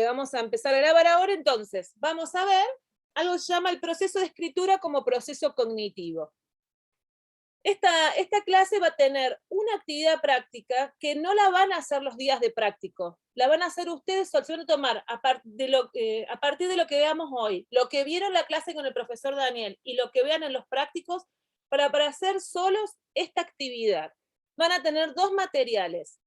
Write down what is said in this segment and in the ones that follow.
Vamos a empezar a grabar ahora, entonces, vamos a ver algo que se llama el proceso de escritura como proceso cognitivo. Esta clase va a tener una actividad práctica que no la van a hacer los días de práctico, la van a hacer ustedes, se van a tomar a partir de lo que veamos hoy, lo que vieron en la clase con el profesor Daniel y lo que vean en los prácticos, para hacer solos esta actividad. Van a tener dos materiales,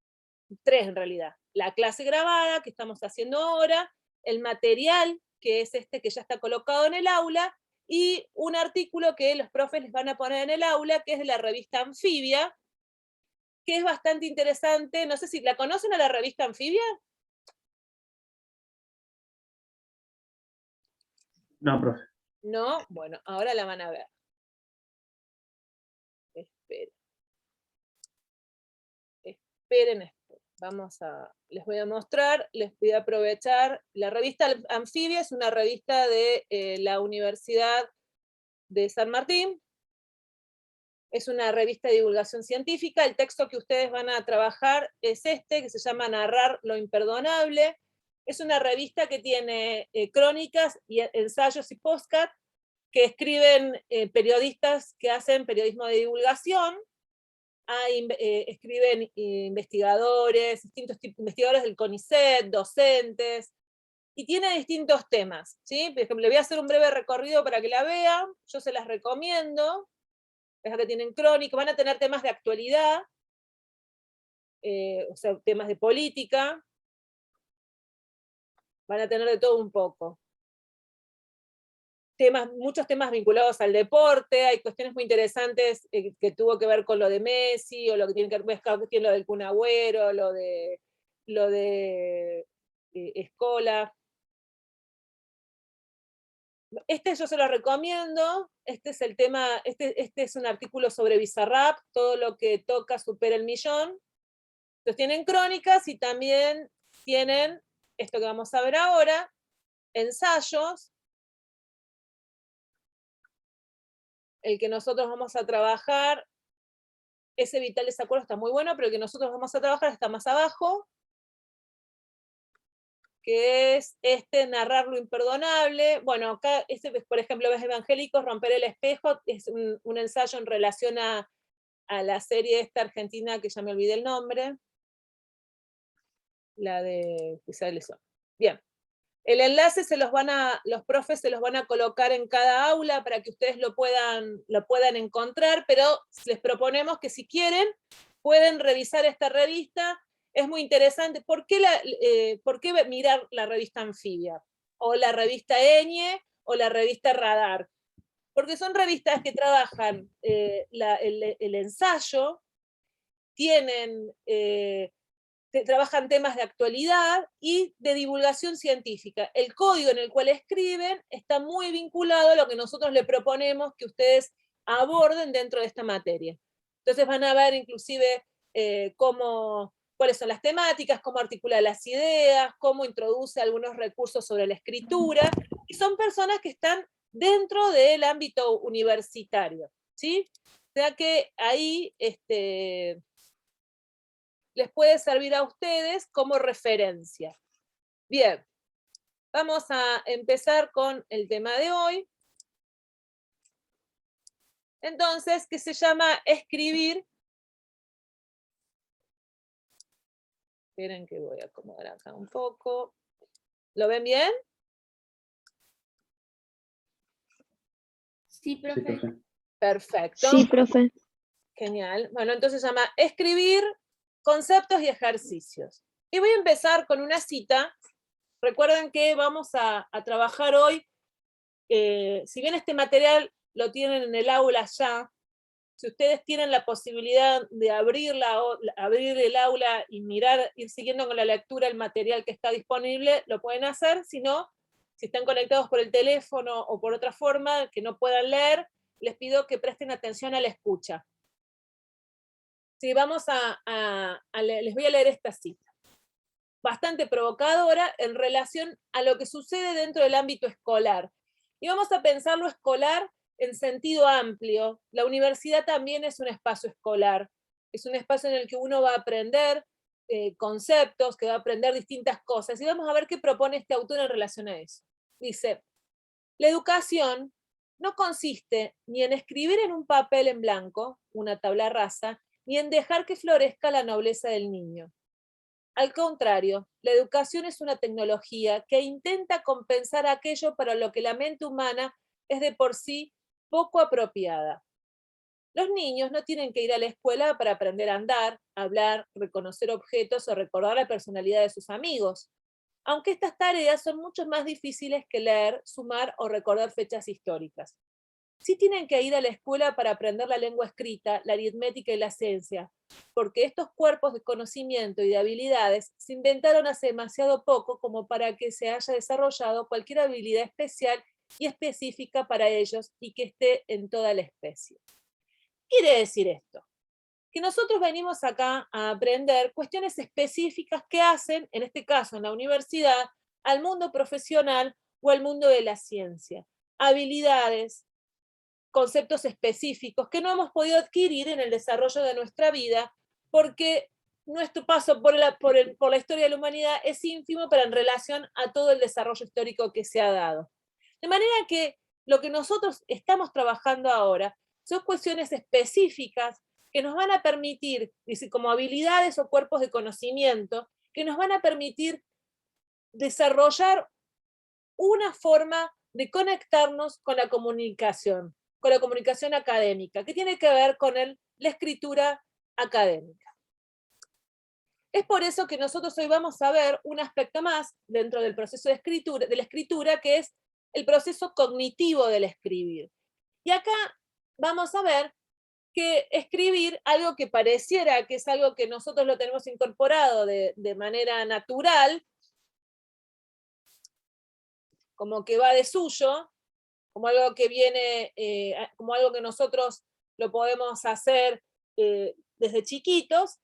tres en realidad, la clase grabada que estamos haciendo ahora, el material que es este que ya está colocado en el aula, y un artículo que los profes les van a poner en el aula, que es de la revista Anfibia, que es bastante interesante. No sé si la conocen a la revista Anfibia. No, profe. No, bueno, ahora la van a ver. Esperen. Les voy a mostrar, les voy a aprovechar. La revista Anfibia es una revista de la Universidad de San Martín. Es una revista de divulgación científica. El texto que ustedes van a trabajar es este, que se llama Narrar lo imperdonable. Es una revista que tiene crónicas, y ensayos y podcast que escriben periodistas que hacen periodismo de divulgación. Escriben investigadores, distintos tipos, investigadores del CONICET, docentes, y tiene distintos temas, ¿sí? Por ejemplo, le voy a hacer un breve recorrido para que la vean, yo se las recomiendo. Es que tienen crónica, van a tener temas de actualidad, o sea, temas de política, van a tener de todo un poco. Muchos temas vinculados al deporte, hay cuestiones muy interesantes que tuvo que ver con lo de Messi, o lo que tiene que ver con lo del Kun Agüero, lo de Escola. Este yo se lo recomiendo, este es el tema, este es un artículo sobre Bizarrap, todo lo que toca supera el millón. Entonces tienen crónicas y también tienen esto que vamos a ver ahora, ensayos. El que nosotros vamos a trabajar, ese Vital Desacuerdo está muy bueno, pero el que nosotros vamos a trabajar está más abajo, que es Narrar lo imperdonable. Bueno, acá, por ejemplo, ves Evangélicos, Romper el Espejo, es un ensayo en relación a la serie esta argentina, que ya me olvidé el nombre, la de Isabel León. Bien. El enlace los profes se los van a colocar en cada aula para que ustedes lo puedan encontrar, pero les proponemos que si quieren, pueden revisar esta revista. Es muy interesante. ¿Por qué mirar la revista Anfibia? O la revista Eñe, o la revista Radar. Porque son revistas que trabajan el ensayo, tienen... trabajan temas de actualidad y de divulgación científica. El código en el cual escriben está muy vinculado a lo que nosotros le proponemos que ustedes aborden dentro de esta materia. Entonces van a ver inclusive cuáles son las temáticas, cómo articula las ideas, cómo introduce algunos recursos sobre la escritura, y son personas que están dentro del ámbito universitario, ¿sí? O sea que ahí les puede servir a ustedes como referencia. Bien, vamos a empezar con el tema de hoy. Entonces, que se llama escribir. Esperen que voy a acomodar acá un poco. ¿Lo ven bien? Sí, profe. Sí, profe. Perfecto. Sí, profe. Genial. Bueno, entonces se llama escribir conceptos y ejercicios. Y voy a empezar con una cita. Recuerden que vamos a trabajar hoy, si bien este material lo tienen en el aula ya, si ustedes tienen la posibilidad de abrir el aula y ir siguiendo con la lectura el material que está disponible, lo pueden hacer. Si no, si están conectados por el teléfono o por otra forma que no puedan leer, les pido que presten atención a la escucha. Sí, les voy a leer esta cita, bastante provocadora en relación a lo que sucede dentro del ámbito escolar. Y vamos a pensar lo escolar en sentido amplio. La universidad también es un espacio escolar, es un espacio en el que uno va a aprender, conceptos, que va a aprender distintas cosas, y vamos a ver qué propone este autor en relación a eso. Dice, la educación no consiste ni en escribir en un papel en blanco, una tabla rasa, ni en dejar que florezca la nobleza del niño. Al contrario, la educación es una tecnología que intenta compensar aquello para lo que la mente humana es de por sí poco apropiada. Los niños no tienen que ir a la escuela para aprender a andar, hablar, reconocer objetos o recordar la personalidad de sus amigos, aunque estas tareas son mucho más difíciles que leer, sumar o recordar fechas históricas. Sí tienen que ir a la escuela para aprender la lengua escrita, la aritmética y la ciencia, porque estos cuerpos de conocimiento y de habilidades se inventaron hace demasiado poco como para que se haya desarrollado cualquier habilidad especial y específica para ellos y que esté en toda la especie. Quiere decir esto, que nosotros venimos acá a aprender cuestiones específicas que hacen, en este caso en la universidad, al mundo profesional o al mundo de la ciencia. Habilidades, conceptos específicos que no hemos podido adquirir en el desarrollo de nuestra vida porque nuestro paso por la historia de la humanidad es ínfimo, pero en relación a todo el desarrollo histórico que se ha dado. De manera que lo que nosotros estamos trabajando ahora son cuestiones específicas que nos van a permitir, como habilidades o cuerpos de conocimiento, que nos van a permitir desarrollar una forma de conectarnos con la comunicación académica, que tiene que ver con la escritura académica. Es por eso que nosotros hoy vamos a ver un aspecto más dentro del proceso de la escritura, que es el proceso cognitivo del escribir. Y acá vamos a ver que escribir, algo que pareciera que es algo que nosotros lo tenemos incorporado de manera natural, como que va de suyo, como algo que viene, como algo que nosotros lo podemos hacer desde chiquitos,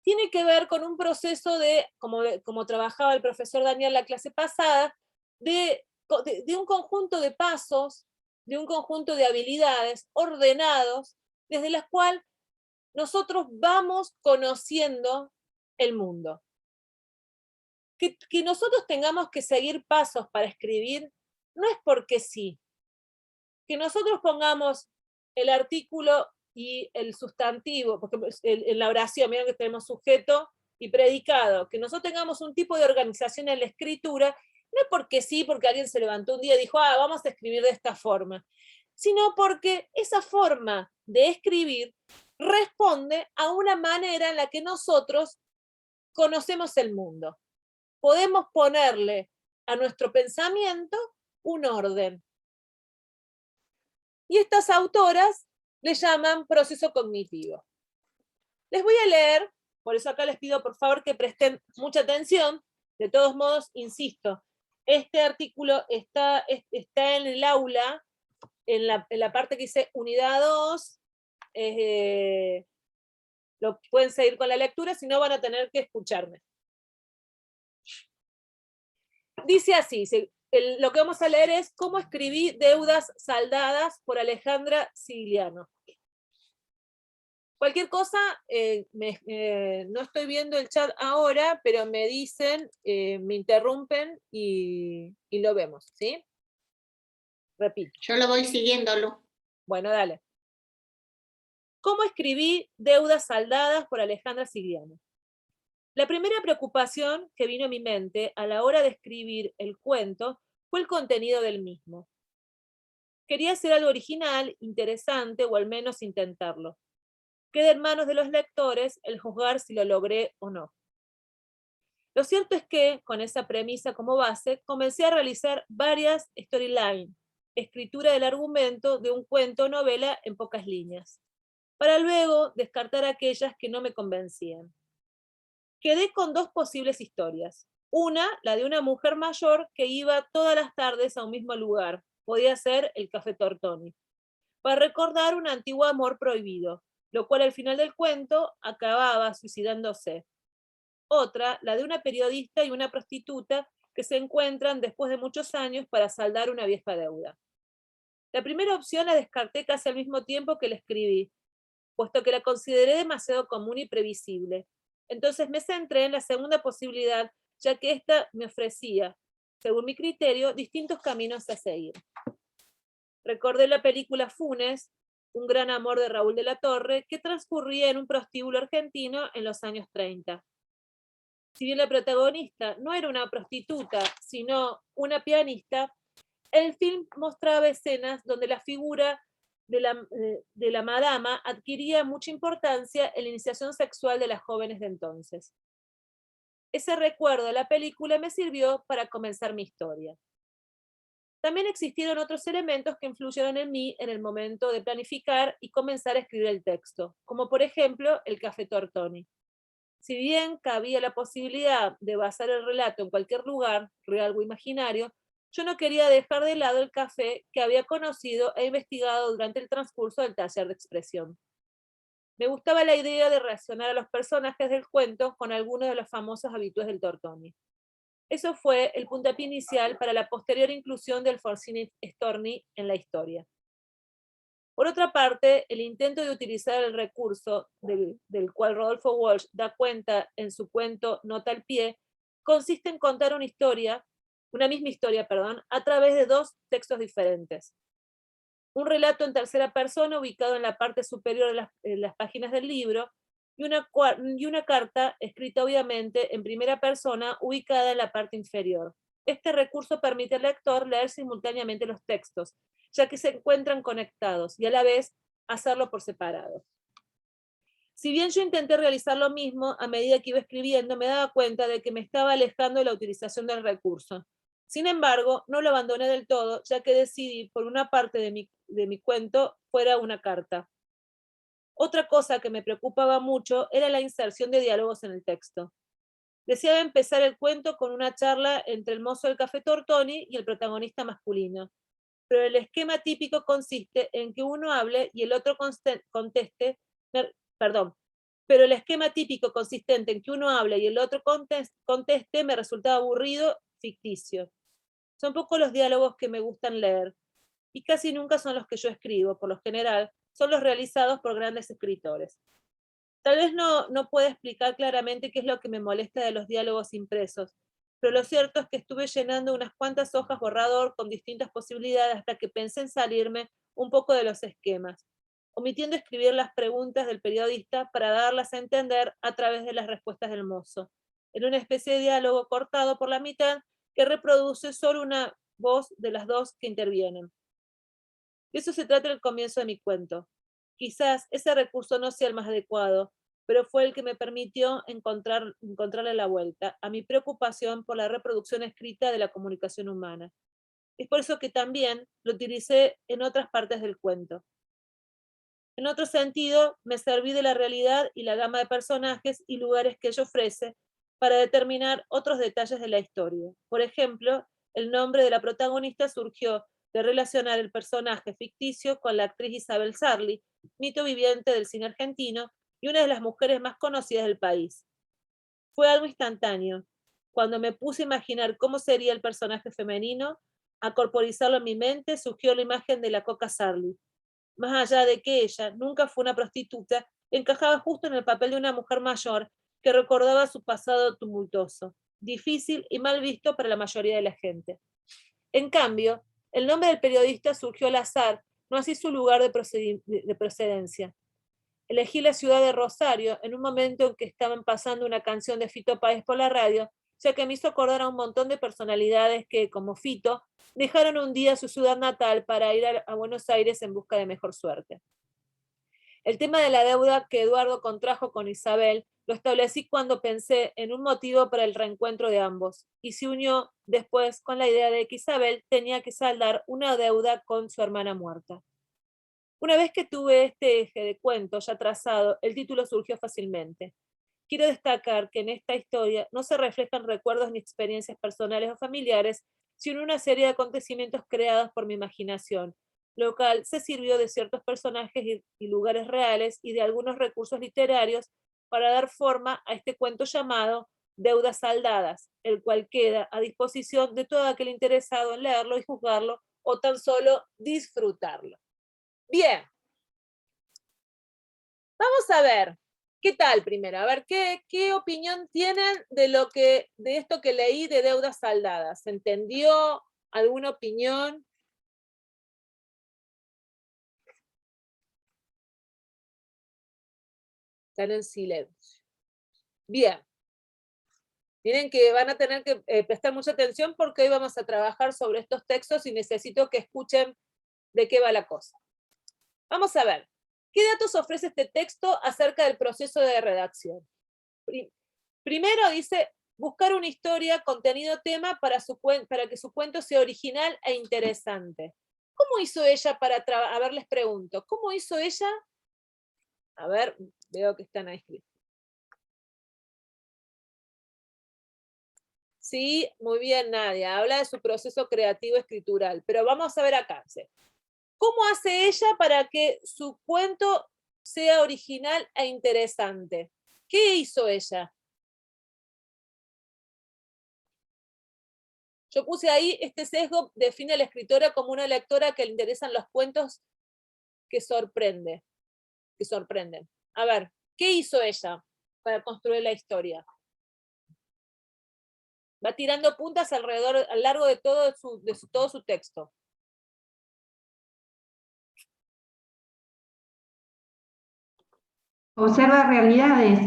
tiene que ver con un proceso como trabajaba el profesor Daniel la clase pasada, de un conjunto de pasos, de un conjunto de habilidades ordenados, desde las cuales nosotros vamos conociendo el mundo. Que nosotros tengamos que seguir pasos para escribir, no es porque sí. Que nosotros pongamos el artículo y el sustantivo, porque en la oración, miren que tenemos sujeto y predicado, que nosotros tengamos un tipo de organización en la escritura, no es porque sí, porque alguien se levantó un día y dijo, vamos a escribir de esta forma, sino porque esa forma de escribir responde a una manera en la que nosotros conocemos el mundo. Podemos ponerle a nuestro pensamiento un orden. Y estas autoras le llaman proceso cognitivo. Les voy a leer, por eso acá les pido por favor que presten mucha atención. De todos modos, insisto, este artículo está en el aula, en la parte que dice unidad 2, lo pueden seguir con la lectura, si no van a tener que escucharme. Dice así, lo que vamos a leer es Cómo escribí deudas saldadas por Alejandra Sigliano. Cualquier cosa, no estoy viendo el chat ahora, pero me dicen, me interrumpen y lo vemos, ¿sí? Repito. Yo lo voy siguiéndolo. Bueno, dale. ¿Cómo escribí deudas saldadas por Alejandra Sigliano? La primera preocupación que vino a mi mente a la hora de escribir el cuento fue el contenido del mismo. Quería hacer algo original, interesante, o al menos intentarlo. Queda en manos de los lectores el juzgar si lo logré o no. Lo cierto es que, con esa premisa como base, comencé a realizar varias storylines, escritura del argumento de un cuento o novela en pocas líneas, para luego descartar aquellas que no me convencían. Quedé con dos posibles historias. Una, la de una mujer mayor que iba todas las tardes a un mismo lugar, podía ser el Café Tortoni, para recordar un antiguo amor prohibido, lo cual al final del cuento acababa suicidándose. Otra, la de una periodista y una prostituta que se encuentran después de muchos años para saldar una vieja deuda. La primera opción la descarté casi al mismo tiempo que la escribí, puesto que la consideré demasiado común y previsible, Entonces me centré en la segunda posibilidad, ya que esta me ofrecía, según mi criterio, distintos caminos a seguir. Recordé la película Funes, Un gran amor de Raúl de la Torre, que transcurría en un prostíbulo argentino en los años 30. Si bien la protagonista no era una prostituta, sino una pianista, el film mostraba escenas donde la figura de la madama adquiría mucha importancia en la iniciación sexual de las jóvenes de entonces. Ese recuerdo de la película me sirvió para comenzar mi historia. También existieron otros elementos que influyeron en mí en el momento de planificar y comenzar a escribir el texto, como por ejemplo el Café Tortoni. Si bien cabía la posibilidad de basar el relato en cualquier lugar, real o imaginario, yo no quería dejar de lado el café que había conocido e investigado durante el transcurso del taller de expresión. Me gustaba la idea de relacionar a los personajes del cuento con algunos de los famosos habitués del Tortoni. Eso fue el puntapié inicial para la posterior inclusión del Forsyth Storni en la historia. Por otra parte, el intento de utilizar el recurso del cual Rodolfo Walsh da cuenta en su cuento Nota al pie, consiste en contar una misma historia, a través de dos textos diferentes. Un relato en tercera persona ubicado en la parte superior de las páginas del libro y una carta escrita obviamente en primera persona ubicada en la parte inferior. Este recurso permite al lector leer simultáneamente los textos, ya que se encuentran conectados, y a la vez hacerlo por separado. Si bien yo intenté realizar lo mismo, a medida que iba escribiendo me daba cuenta de que me estaba alejando de la utilización del recurso. Sin embargo, no lo abandoné del todo, ya que decidí por una parte de mi cuento fuera una carta. Otra cosa que me preocupaba mucho era la inserción de diálogos en el texto. Deseaba empezar el cuento con una charla entre el mozo del Café Tortoni y el protagonista masculino, pero el esquema típico consiste en que uno hable y el otro conteste, pero el esquema típico consistente en que uno hable y el otro conteste me resultaba aburrido, ficticio. Son pocos los diálogos que me gustan leer, y casi nunca son los que yo escribo, por lo general, son los realizados por grandes escritores. Tal vez no pueda explicar claramente qué es lo que me molesta de los diálogos impresos, pero lo cierto es que estuve llenando unas cuantas hojas borrador con distintas posibilidades hasta que pensé en salirme un poco de los esquemas, omitiendo escribir las preguntas del periodista para darlas a entender a través de las respuestas del mozo, en una especie de diálogo cortado por la mitad que reproduce solo una voz de las dos que intervienen. De eso se trata el comienzo de mi cuento. Quizás ese recurso no sea el más adecuado, pero fue el que me permitió encontrarle la vuelta a mi preocupación por la reproducción escrita de la comunicación humana. Es por eso que también lo utilicé en otras partes del cuento. En otro sentido, me serví de la realidad y la gama de personajes y lugares que ella ofrece para determinar otros detalles de la historia. Por ejemplo, el nombre de la protagonista surgió de relacionar el personaje ficticio con la actriz Isabel Sarli, mito viviente del cine argentino y una de las mujeres más conocidas del país. Fue algo instantáneo. Cuando me puse a imaginar cómo sería el personaje femenino, a corporizarlo en mi mente, surgió la imagen de la Coca Sarli. Más allá de que ella nunca fue una prostituta, encajaba justo en el papel de una mujer mayor que recordaba su pasado tumultuoso, difícil y mal visto para la mayoría de la gente. En cambio, el nombre del periodista surgió al azar, no así su lugar de procedencia. Elegí la ciudad de Rosario en un momento en que estaban pasando una canción de Fito Páez por la radio, ya que me hizo acordar a un montón de personalidades que, como Fito, dejaron un día su ciudad natal para ir a Buenos Aires en busca de mejor suerte. El tema de la deuda que Eduardo contrajo con Isabel lo establecí cuando pensé en un motivo para el reencuentro de ambos, y se unió después con la idea de que Isabel tenía que saldar una deuda con su hermana muerta. Una vez que tuve este eje de cuento ya trazado, el título surgió fácilmente. Quiero destacar que en esta historia no se reflejan recuerdos ni experiencias personales o familiares, sino una serie de acontecimientos creados por mi imaginación, lo cual se sirvió de ciertos personajes y lugares reales y de algunos recursos literarios para dar forma a este cuento llamado Deudas Saldadas, el cual queda a disposición de todo aquel interesado en leerlo y juzgarlo o tan solo disfrutarlo. Bien, vamos a ver. ¿Qué tal primero? A ver, ¿qué opinión tienen de esto que leí de deudas saldadas? ¿Se entendió? ¿Alguna opinión? Están en silencio. Bien. Miren que van a tener que prestar mucha atención porque hoy vamos a trabajar sobre estos textos y necesito que escuchen de qué va la cosa. Vamos a ver. ¿Qué datos ofrece este texto acerca del proceso de redacción? Primero dice, buscar una historia, contenido, tema para que su cuento sea original e interesante. ¿Cómo hizo ella para trabajar? A ver, les pregunto, ¿cómo hizo ella? A ver, veo que están ahí escritos. Sí, muy bien, Nadia. Habla de su proceso creativo escritural. Pero vamos a ver acá. ¿Cómo hace ella para que su cuento sea original e interesante? ¿Qué hizo ella? Yo puse ahí, este sesgo define a la escritora como una lectora que le interesan los cuentos que sorprenden. A ver, ¿qué hizo ella para construir la historia? Va tirando puntas alrededor, a lo largo de todo su texto. observa realidades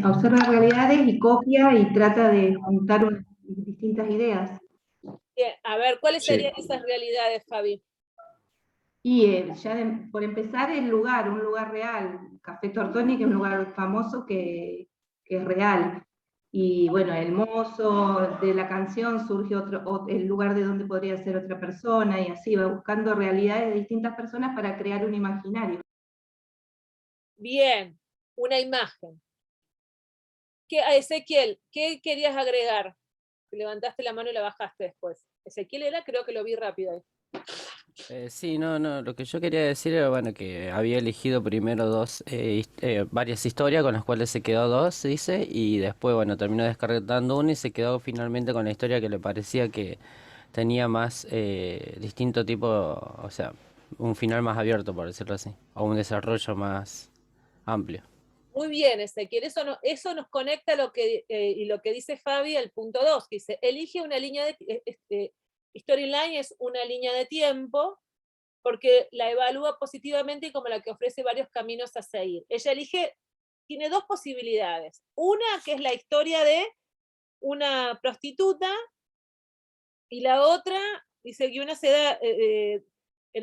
y copia y trata de juntar distintas ideas. Bien, a ver, ¿cuáles serían esas realidades, Fabi? Y por empezar un lugar real, Café Tortoni, que es un lugar famoso que es real. Y bueno, el mozo de la canción surge el lugar de donde podría ser otra persona, y así va buscando realidades de distintas personas para crear un imaginario. Bien, una imagen. Ezequiel, ¿qué querías agregar? Levantaste la mano y la bajaste después. Ezequiel era, creo que lo vi rápido ahí. Sí, no, lo que yo quería decir era, bueno, que había elegido primero varias historias con las cuales se quedó dos, dice, y después, bueno, terminó descartando una y se quedó finalmente con la historia que le parecía que tenía más distinto tipo, o sea, un final más abierto, por decirlo así, o un desarrollo más amplio. Muy bien, Ezequiel, eso nos conecta a y lo que dice Fabi, el punto 2, que dice, elige una línea de, storyline es una línea de tiempo, porque la evalúa positivamente y como la que ofrece varios caminos a seguir. Ella tiene dos posibilidades. Una, que es la historia de una prostituta, y la otra, dice que una se da en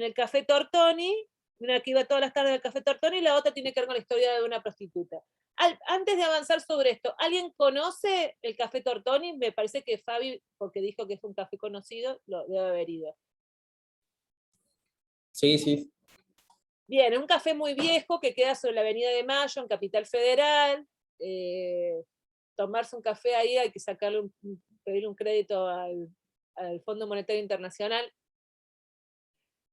el Café Tortoni, una que iba todas las tardes al Café Tortoni, y la otra tiene que ver con la historia de una prostituta. Antes de avanzar sobre esto, ¿alguien conoce el Café Tortoni? Me parece que Fabi, porque dijo que es un café conocido, lo debe haber ido. Sí, sí. Bien, es un café muy viejo que queda sobre la Avenida de Mayo, en Capital Federal. Tomarse un café ahí hay que pedirle un crédito al Fondo Monetario Internacional.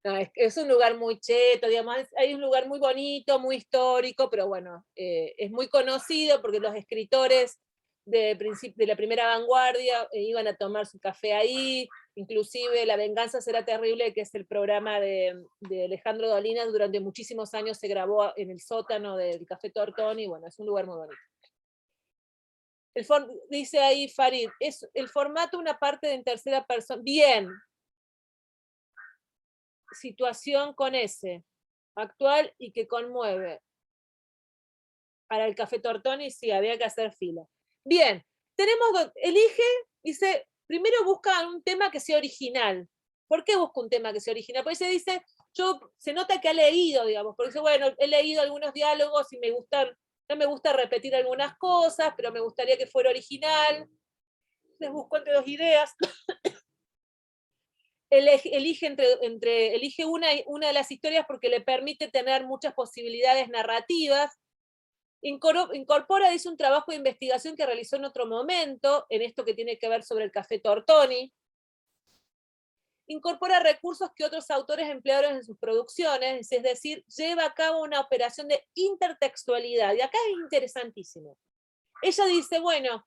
No, es un lugar muy cheto, digamos, hay un lugar muy bonito, muy histórico, pero bueno, es muy conocido porque los escritores de la primera vanguardia iban a tomar su café ahí, inclusive La venganza será terrible, que es el programa de Alejandro Dolina, durante muchísimos años se grabó en el sótano del Café Tortoni, y bueno, es un lugar muy bonito. Dice ahí Farid, es el formato una parte en tercera persona. Bien, situación con S, actual y que conmueve. Para el Café Tortoni sí, había que hacer fila. Bien, elige, dice, primero busca un tema que sea original. ¿Por qué busca un tema que sea original? Porque se dice, se nota que ha leído, digamos, porque dice, bueno, he leído algunos diálogos y no me gusta repetir algunas cosas, pero me gustaría que fuera original. Les busco entre dos ideas. Elige una de las historias porque le permite tener muchas posibilidades narrativas. Incorpora, dice, un trabajo de investigación que realizó en otro momento, en esto que tiene que ver sobre el Café Tortoni. Incorpora recursos que otros autores emplearon en sus producciones, es decir, lleva a cabo una operación de intertextualidad. Y acá es interesantísimo. Ella dice, bueno,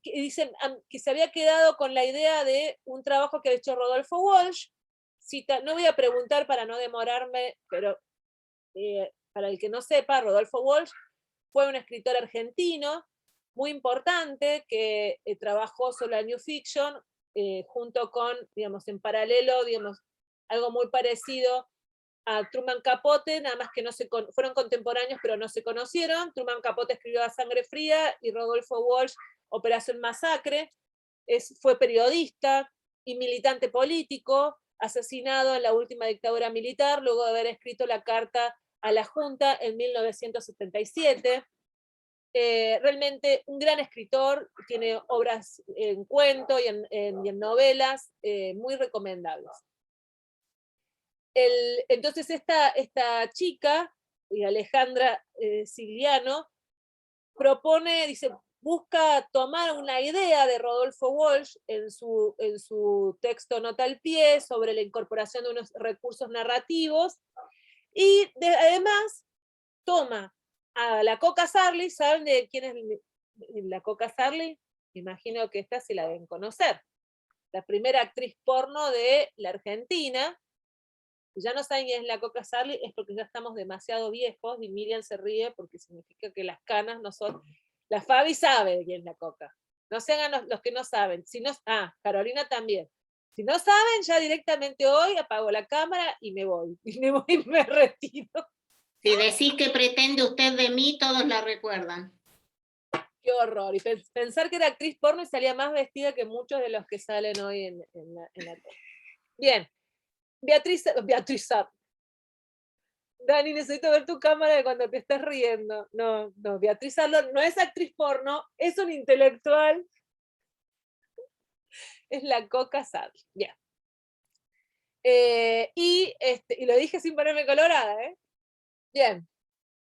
dice que se había quedado con la idea de un trabajo que ha hecho Rodolfo Walsh. No voy a preguntar para no demorarme, pero para el que no sepa, Rodolfo Walsh fue un escritor argentino muy importante que trabajó sobre la New Fiction junto con, digamos, en paralelo, digamos, algo muy parecido a Truman Capote, nada más que no fueron contemporáneos pero no se conocieron. Truman Capote escribió A Sangre Fría y Rodolfo Walsh Operación Masacre. Fue periodista y militante político, asesinado en la última dictadura militar, luego de haber escrito la carta a la Junta en 1977. Realmente un gran escritor, tiene obras en cuento y en novelas muy recomendables. Entonces esta chica, Alejandra Sigliano, propone, dice, busca tomar una idea de Rodolfo Walsh en su texto Nota al Pie sobre la incorporación de unos recursos narrativos, y además toma a la Coca Sarli. ¿Saben de quién es la Coca Sarli? Imagino que esta se la deben conocer. La primera actriz porno de la Argentina. Si ya no saben quién es la Coca Sarli, es porque ya estamos demasiado viejos, y Miriam se ríe porque significa que las canas no son... La Fabi sabe de quién es la Coca. No se hagan los que no saben. Si no, Carolina también. Si no saben, ya directamente hoy apago la cámara y me voy. Y me retiro. Si decís que pretende usted de mí, todos la recuerdan. Qué horror. Y pensar que era actriz porno y salía más vestida que muchos de los que salen hoy en la tele. Bien. Beatriz Sarli. Dani, necesito ver tu cámara de cuando te estés riendo. No, Beatriz Sarli no es actriz porno, es un intelectual. Es la Coca Sarli. Bien. Y lo dije sin ponerme colorada, ¿eh? Bien.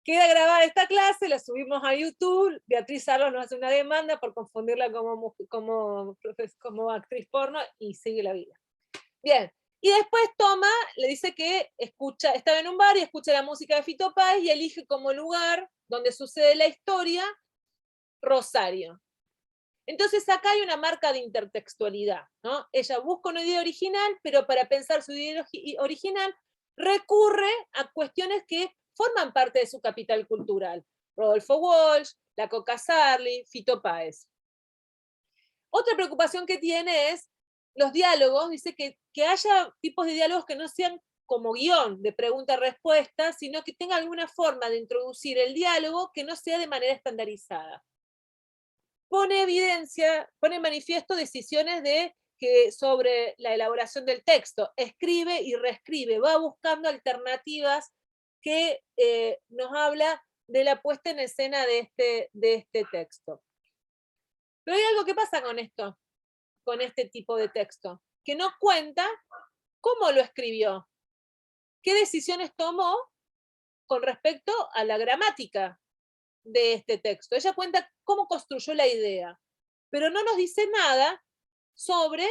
Queda grabada esta clase, la subimos a YouTube. Beatriz Sarli nos hace una demanda por confundirla como actriz porno y sigue la vida. Bien. Y después le dice que estaba en un bar y escucha la música de Fito Páez y elige como lugar donde sucede la historia Rosario. Entonces acá hay una marca de intertextualidad, ¿no? Ella busca una idea original, pero para pensar su idea original recurre a cuestiones que forman parte de su capital cultural. Rodolfo Walsh, la Coca Sarli, Fito Páez. Otra preocupación que tiene es los diálogos. Dice que haya tipos de diálogos que no sean como guión de pregunta-respuesta, sino que tenga alguna forma de introducir el diálogo que no sea de manera estandarizada. Pone manifiesto decisiones sobre la elaboración del texto. Escribe y reescribe, va buscando alternativas que nos habla de la puesta en escena de este texto. Pero hay algo que pasa con esto, con este tipo de texto, que no cuenta cómo lo escribió, qué decisiones tomó con respecto a la gramática de este texto. Ella cuenta cómo construyó la idea, pero no nos dice nada sobre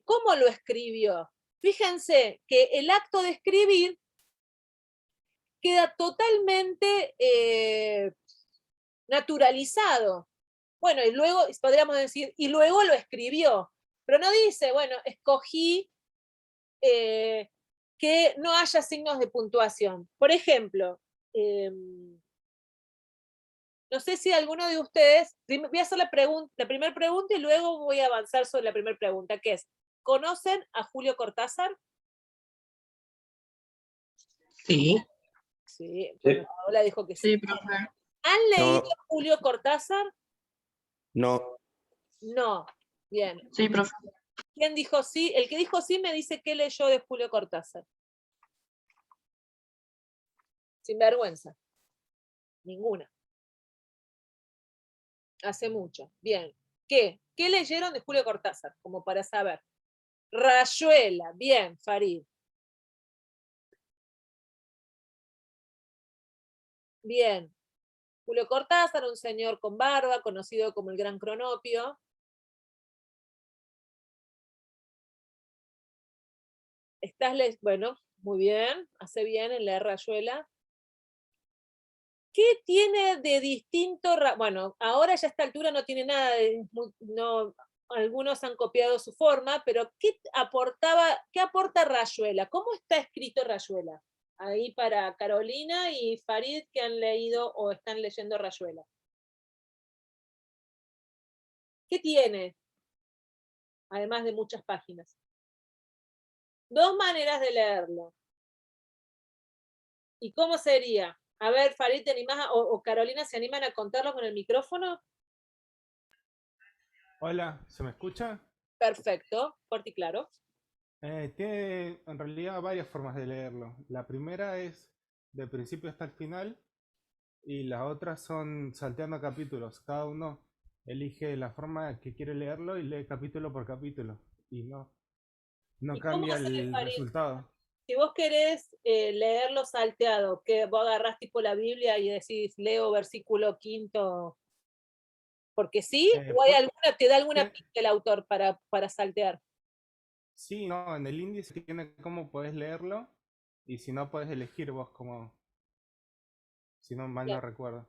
cómo lo escribió. Fíjense que el acto de escribir queda totalmente naturalizado. Bueno, y luego podríamos decir, y luego lo escribió, pero no dice, bueno, escogí que no haya signos de puntuación. Por ejemplo, no sé si alguno de ustedes, voy a hacer la primera pregunta y luego voy a avanzar sobre la primera pregunta, que es, ¿conocen a Julio Cortázar? Sí. Sí, bueno, Paola dijo que sí. Sí, profe. ¿Han leído No. a Julio Cortázar? No. No. Bien. Sí, profe. ¿Quién dijo sí? El que dijo sí me dice qué leyó de Julio Cortázar. Sin vergüenza. Ninguna. Hace mucho. Bien. ¿Qué? ¿Qué leyeron de Julio Cortázar? Como para saber. Rayuela. Bien, Farid. Bien. Julio Cortázar, un señor con barba, conocido como el Gran Cronopio. Bueno, muy bien, hace bien en leer Rayuela. ¿Qué tiene de distinto? Bueno, ahora ya a esta altura no tiene nada algunos han copiado su forma, pero ¿qué aporta Rayuela? ¿Cómo está escrito Rayuela? Ahí para Carolina y Farid, que han leído o están leyendo Rayuela. ¿Qué tiene? Además de muchas páginas. Dos maneras de leerlo. ¿Y cómo sería? A ver, Farid, ¿te animás o Carolina, se animan a contarlo con el micrófono? Hola, ¿se me escucha? Perfecto, fuerte y claro. Tiene en realidad varias formas de leerlo. La primera es de principio hasta el final y las otras son salteando capítulos. Cada uno elige la forma que quiere leerlo y lee capítulo por capítulo y no ¿Y cómo cambia haces, el Farid? resultado. Si vos querés leerlo salteado, que vos agarrás tipo la Biblia y decís, leo versículo 5, porque sí, o hay Pues, alguna, te da alguna tiene- pista el autor para saltear. sí, no, en el índice tiene cómo podés leerlo y si no podés elegir vos como, si no mal Bien. no recuerdo.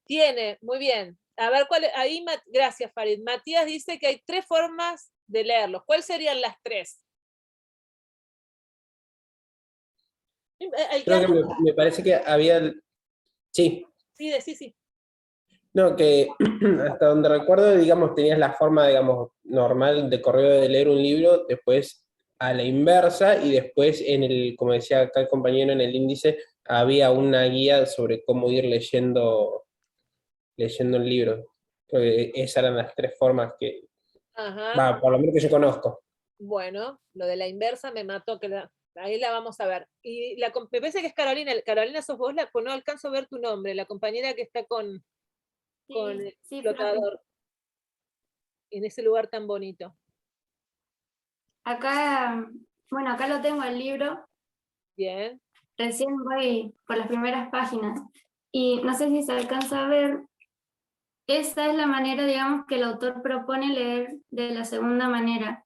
Tiene, muy bien. A ver, ahí, gracias, Farid. Matías dice que hay 3 formas de leerlos. ¿Cuáles serían las 3? El que Creo que me parece que había, sí, sí, sí. no, que hasta donde recuerdo, digamos, tenías la forma, digamos, normal de correo de leer un libro, después a la inversa y después como decía acá el compañero en el índice, había una guía sobre cómo ir leyendo el libro. Creo que esas eran las 3 formas que, Ajá. va, por lo menos que yo conozco. Bueno, lo de la inversa me mató, ahí la vamos a ver. Y me parece que es Carolina. Carolina, sos vos, no alcanzo a ver tu nombre, la compañera que está con el Sí, flotador en ese lugar tan bonito. acá, bueno, acá lo tengo el libro, Bien. recién voy por las primeras páginas y no sé si se alcanza a ver, esa es la manera, digamos, que el autor propone leer de la segunda manera.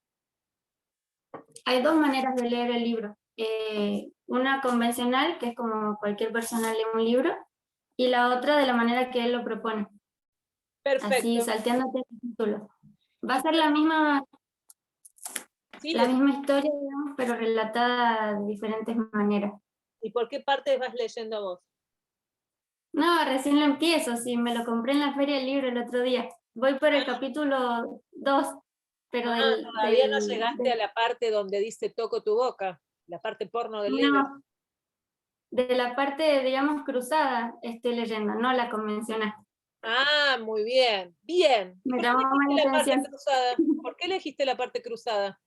Hay 2 maneras de leer el libro, una convencional, que es como cualquier persona lee un libro, y la otra de la manera que él lo propone, así Perfecto. salteándote el título. Va a ser la misma Sí, historia, digamos, pero relatada de diferentes maneras. ¿y por qué parte vas leyendo vos? No, recién lo empiezo, sí, me lo compré en la feria del libro el otro día. Voy por el capítulo 2, pero Todavía no llegaste a la parte donde dice toco tu boca, la parte porno del libro. no, de la parte, digamos, cruzada estoy leyendo, no la convencional. Ah, muy bien. Bien. Me ¿Por qué llamó más elegiste la la parte atención. cruzada? ¿Por qué elegiste la parte cruzada?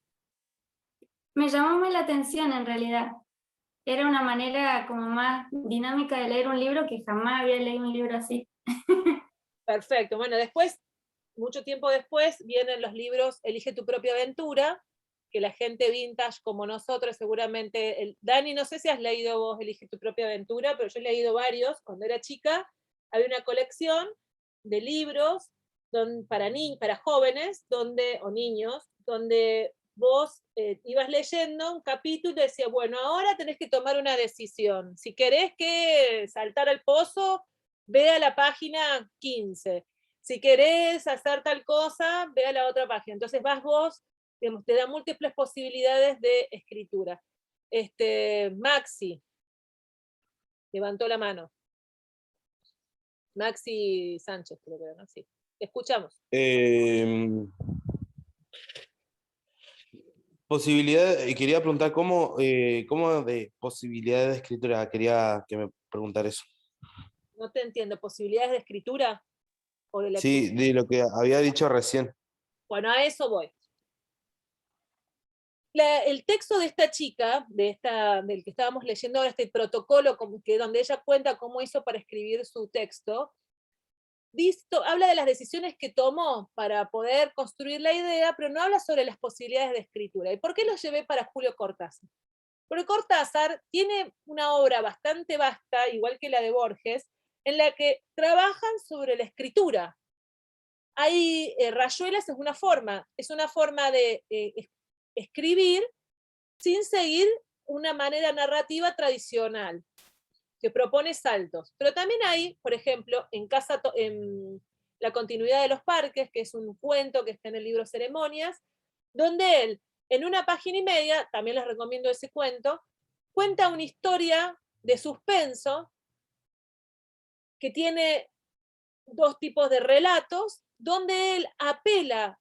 Me llamó más la atención en realidad. Era una manera como más dinámica de leer un libro que jamás había leído un libro así. Perfecto. Bueno, después, mucho tiempo después, vienen los libros Elige tu propia aventura, que la gente vintage como nosotros seguramente... Dani, no sé si has leído vos Elige tu propia aventura, pero yo he leído varios. Cuando era chica, había una colección de libros para jóvenes o niños, donde vos ibas leyendo un capítulo y decías, bueno, ahora tenés que tomar una decisión. Si querés que saltar al pozo, ve a la página 15. Si querés hacer tal cosa, ve a la otra página. Entonces vas vos, digamos, te da múltiples posibilidades de escritura. Maxi levantó la mano. Maxi Sánchez, creo que, ¿no? Sí. Te escuchamos. Quería preguntar cómo de posibilidades de escritura, quería que me preguntara eso. No te entiendo. ¿Posibilidades de escritura o de lectura? Sí, de lo que había dicho recién. Bueno, a eso voy. El texto de esta chica, del que estábamos leyendo ahora, este protocolo donde ella cuenta cómo hizo para escribir su texto, habla de las decisiones que tomó para poder construir la idea, pero no habla sobre las posibilidades de escritura. ¿Y por qué lo llevé para Julio Cortázar? Porque Cortázar tiene una obra bastante vasta, igual que la de Borges, en la que trabajan sobre la escritura. Hay rayuelas, es una forma de escribir sin seguir una manera narrativa tradicional, que propone saltos. Pero también hay, por ejemplo, en La continuidad de los parques, que es un cuento que está en el libro Ceremonias, donde él, en una página y media, también les recomiendo ese cuento, cuenta una historia de suspenso que tiene dos tipos de relatos, donde él apela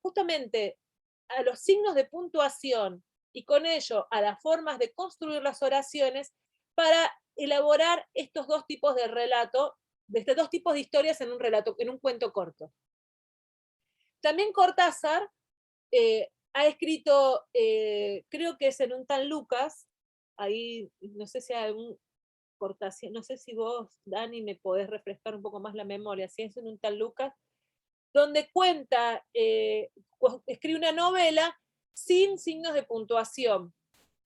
justamente a los signos de puntuación y con ello a las formas de construir las oraciones para elaborar estos dos tipos de relato, de estos dos tipos de historias en un relato, en un cuento corto. También Cortázar ha escrito, creo que es en un tal Lucas, ahí no sé si hay algún Cortázar, no sé si vos, Dani, me podés refrescar un poco más la memoria, si es en un tal Lucas, donde cuenta, escribe una novela sin signos de puntuación.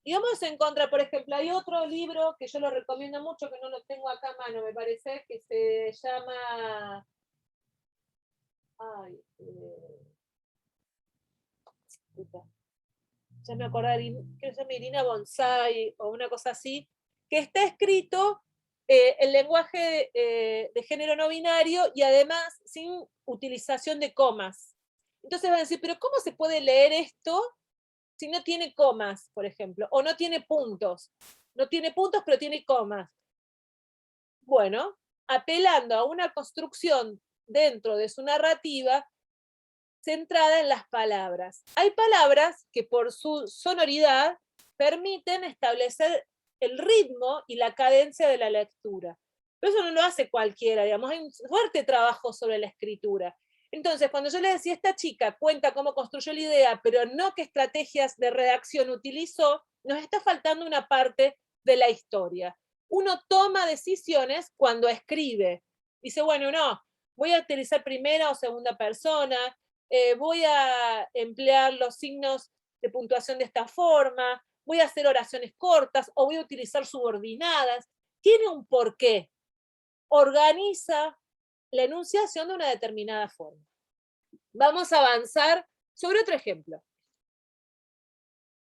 Y vamos a encontrar, por ejemplo, hay otro libro que yo lo recomiendo mucho, que no lo tengo acá a mano, me parece, que se llama... Ay, ya me acordé, creo que se llama Irina Bonsai o una cosa así, que está escrito en lenguaje de género no binario y además sin utilización de comas. Entonces van a decir, pero ¿cómo se puede leer esto si no tiene comas, por ejemplo? O no tiene puntos. No tiene puntos, pero tiene comas. Bueno, apelando a una construcción dentro de su narrativa centrada en las palabras. Hay palabras que por su sonoridad permiten establecer el ritmo y la cadencia de la lectura. Pero eso no lo hace cualquiera, digamos, hay un fuerte trabajo sobre la escritura. Entonces, cuando yo le decía, esta chica cuenta cómo construyó la idea, pero no qué estrategias de redacción utilizó, nos está faltando una parte de la historia. Uno toma decisiones cuando escribe. Dice, bueno, no, voy a utilizar primera o segunda persona, voy a emplear los signos de puntuación de esta forma, voy a hacer oraciones cortas o voy a utilizar subordinadas. Tiene un porqué. Organiza la enunciación de una determinada forma. Vamos a avanzar sobre otro ejemplo.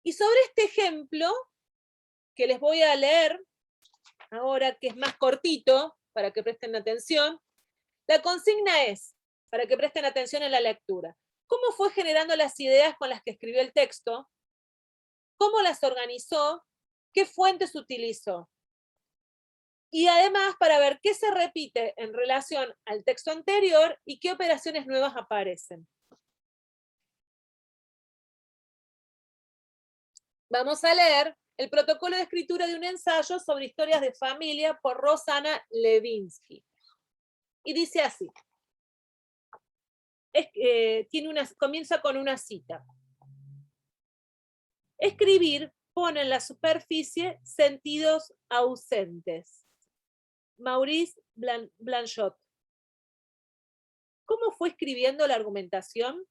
Y sobre este ejemplo, que les voy a leer ahora, que es más cortito, para que presten atención, la consigna es, para que presten atención en la lectura, ¿cómo fue generando las ideas con las que escribió el texto? ¿Cómo las organizó? ¿Qué fuentes utilizó? Y además para ver qué se repite en relación al texto anterior y qué operaciones nuevas aparecen. Vamos a leer el protocolo de escritura de un ensayo sobre historias de familia por Rosana Levinsky. Y dice así. Comienza con una cita. Escribir pone en la superficie sentidos ausentes. Maurice Blanchot. ¿Cómo fue escribiendo la argumentación?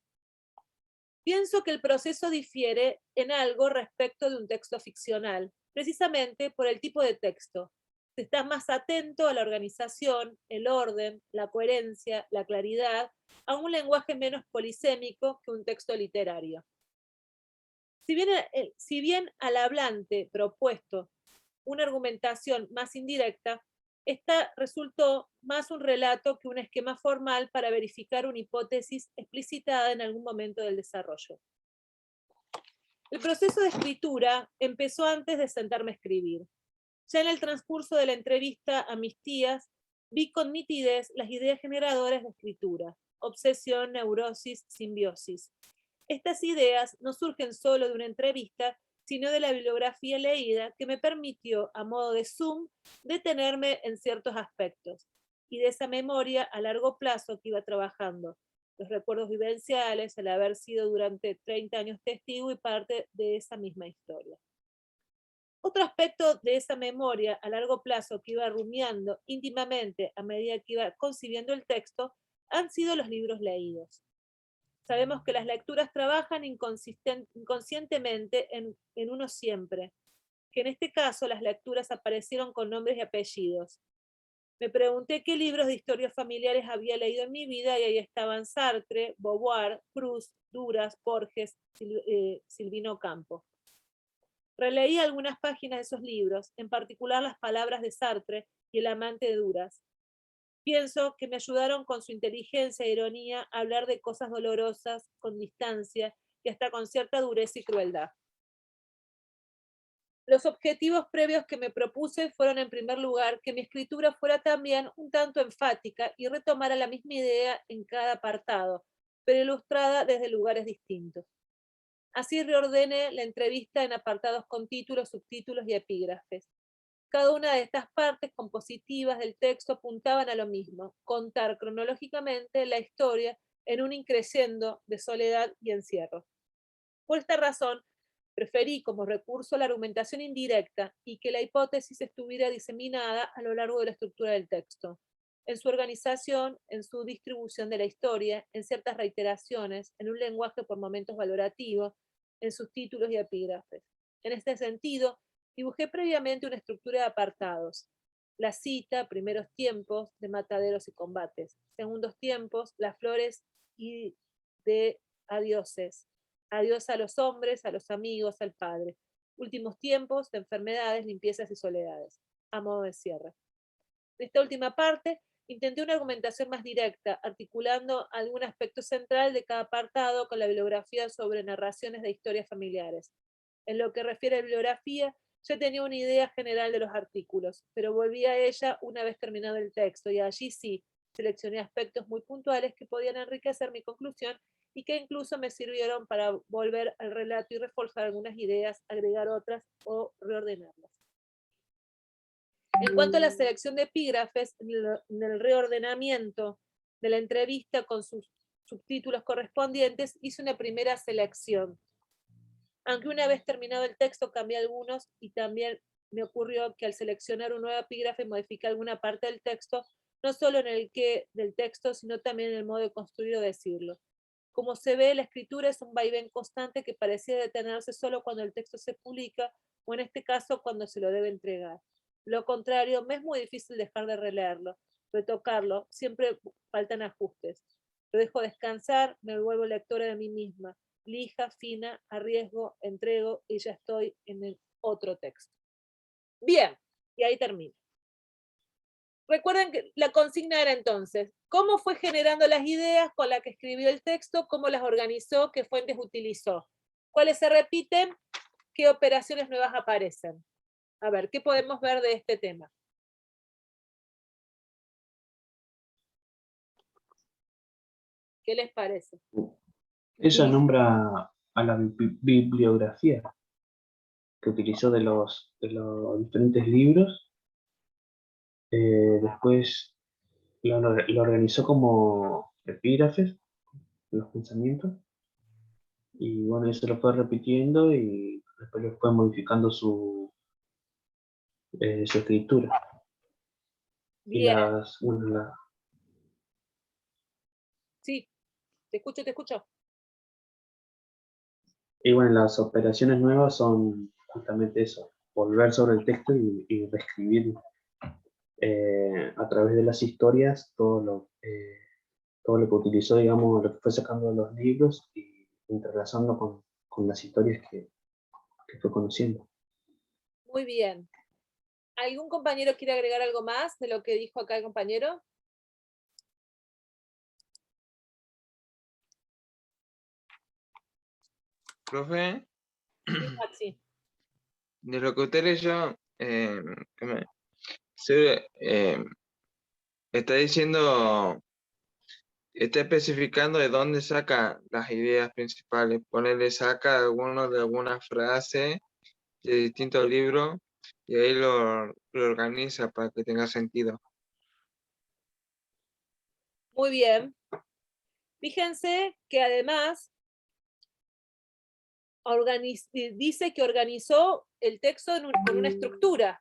Pienso que el proceso difiere en algo respecto de un texto ficcional, precisamente por el tipo de texto. Se está más atento a la organización, el orden, la coherencia, la claridad, a un lenguaje menos polisémico que un texto literario. Si bien al hablante propuesto una argumentación más indirecta, esta resultó más un relato que un esquema formal para verificar una hipótesis explicitada en algún momento del desarrollo. El proceso de escritura empezó antes de sentarme a escribir. Ya en el transcurso de la entrevista a mis tías, vi con nitidez las ideas generadoras de escritura: obsesión, neurosis, simbiosis. Estas ideas no surgen solo de una entrevista, sino de la bibliografía leída que me permitió, a modo de zoom, detenerme en ciertos aspectos, y de esa memoria a largo plazo que iba trabajando, los recuerdos vivenciales, el haber sido durante 30 años testigo y parte de esa misma historia. Otro aspecto de esa memoria a largo plazo que iba rumiando íntimamente a medida que iba concibiendo el texto han sido los libros leídos. Sabemos que las lecturas trabajan inconscientemente en uno siempre, que en este caso las lecturas aparecieron con nombres y apellidos. Me pregunté qué libros de historias familiares había leído en mi vida y ahí estaban Sartre, Beauvoir, Proust, Duras, Borges, Silvino Campo. Releí algunas páginas de esos libros, en particular las palabras de Sartre y El amante de Duras. Pienso que me ayudaron con su inteligencia e ironía a hablar de cosas dolorosas, con distancia y hasta con cierta dureza y crueldad. Los objetivos previos que me propuse fueron, en primer lugar, que mi escritura fuera también un tanto enfática y retomara la misma idea en cada apartado, pero ilustrada desde lugares distintos. Así reordené la entrevista en apartados con títulos, subtítulos y epígrafes. Cada una de estas partes compositivas del texto apuntaban a lo mismo: contar cronológicamente la historia en un increscendo de soledad y encierro. Por esta razón, preferí como recurso la argumentación indirecta y que la hipótesis estuviera diseminada a lo largo de la estructura del texto, en su organización, en su distribución de la historia, en ciertas reiteraciones, en un lenguaje por momentos valorativo, en sus títulos y epígrafes. En este sentido, dibujé previamente una estructura de apartados: la cita, primeros tiempos de mataderos y combates; segundos tiempos, las flores y de adioses; adiós a los hombres, a los amigos, al padre; últimos tiempos de enfermedades, limpiezas y soledades, a modo de cierre. En esta última parte, intenté una argumentación más directa, articulando algún aspecto central de cada apartado con la bibliografía sobre narraciones de historias familiares. En lo que refiere a bibliografía, ya tenía una idea general de los artículos, pero volví a ella una vez terminado el texto, y allí sí, seleccioné aspectos muy puntuales que podían enriquecer mi conclusión y que incluso me sirvieron para volver al relato y reforzar algunas ideas, agregar otras o reordenarlas. En cuanto a la selección de epígrafes, en el reordenamiento de la entrevista con sus subtítulos correspondientes, hice una primera selección. Aunque una vez terminado el texto cambié algunos, y también me ocurrió que al seleccionar un nuevo epígrafe modifiqué alguna parte del texto, no solo en el qué del texto, sino también en el modo de construir o decirlo. Como se ve, la escritura es un vaivén constante que parecía detenerse solo cuando el texto se publica, o en este caso cuando se lo debe entregar. Lo contrario, me es muy difícil dejar de releerlo, retocarlo, siempre faltan ajustes. Lo dejo descansar, me vuelvo lectora de mí misma, lija, fina, arriesgo, entrego, y ya estoy en el otro texto. Bien, y ahí termino. Recuerden que la consigna era entonces, ¿cómo fue generando las ideas con las que escribió el texto? ¿Cómo las organizó? ¿Qué fuentes utilizó? ¿Cuáles se repiten? ¿Qué operaciones nuevas aparecen? A ver, ¿qué podemos ver de este tema? ¿Qué les parece? Ella nombra a la bibliografía que utilizó de los diferentes libros. Después lo organizó como epígrafes, los pensamientos. Y bueno, eso lo fue repitiendo y después lo fue modificando su escritura. Y Bien, sí, te escucho, te escucho. y bueno, las operaciones nuevas son justamente eso, volver sobre el texto y reescribir a través de las historias todo lo que utilizó, digamos, lo que fue sacando de los libros y entrelazando con las historias que fue conociendo. Muy bien. ¿Algún compañero quiere agregar algo más de lo que dijo acá el compañero? Profe, Sí, Maxi. de lo que usted leyó, está diciendo, está especificando de dónde saca las ideas principales. Ponerle saca alguno de alguna frase de distintos libros y ahí lo organiza para que tenga sentido. Muy bien. Fíjense que además dice que organizó el texto con una estructura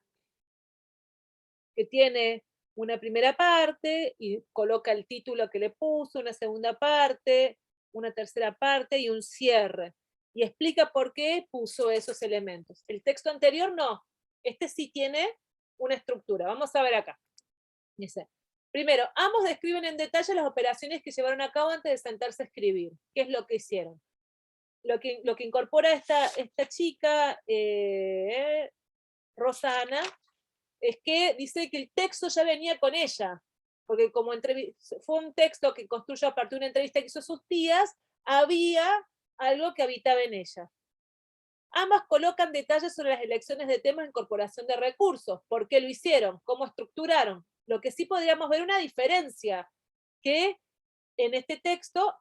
que tiene una primera parte y coloca el título que le puso, una segunda parte, una tercera parte y un cierre. Y explica por qué puso esos elementos. El texto anterior no. Este sí tiene una estructura. Vamos a ver acá. Dice, primero, ambos describen en detalle las operaciones que llevaron a cabo antes de sentarse a escribir. ¿Qué es lo que hicieron? Lo que incorpora esta chica, Rosana, es que dice que el texto ya venía con ella, porque como fue un texto que construyó a partir de una entrevista que hizo sus tías, había algo que habitaba en ella. Ambas colocan detalles sobre las elecciones de temas e incorporación de recursos. ¿Por qué lo hicieron? ¿Cómo estructuraron? Lo que sí podríamos ver una diferencia, que en este texto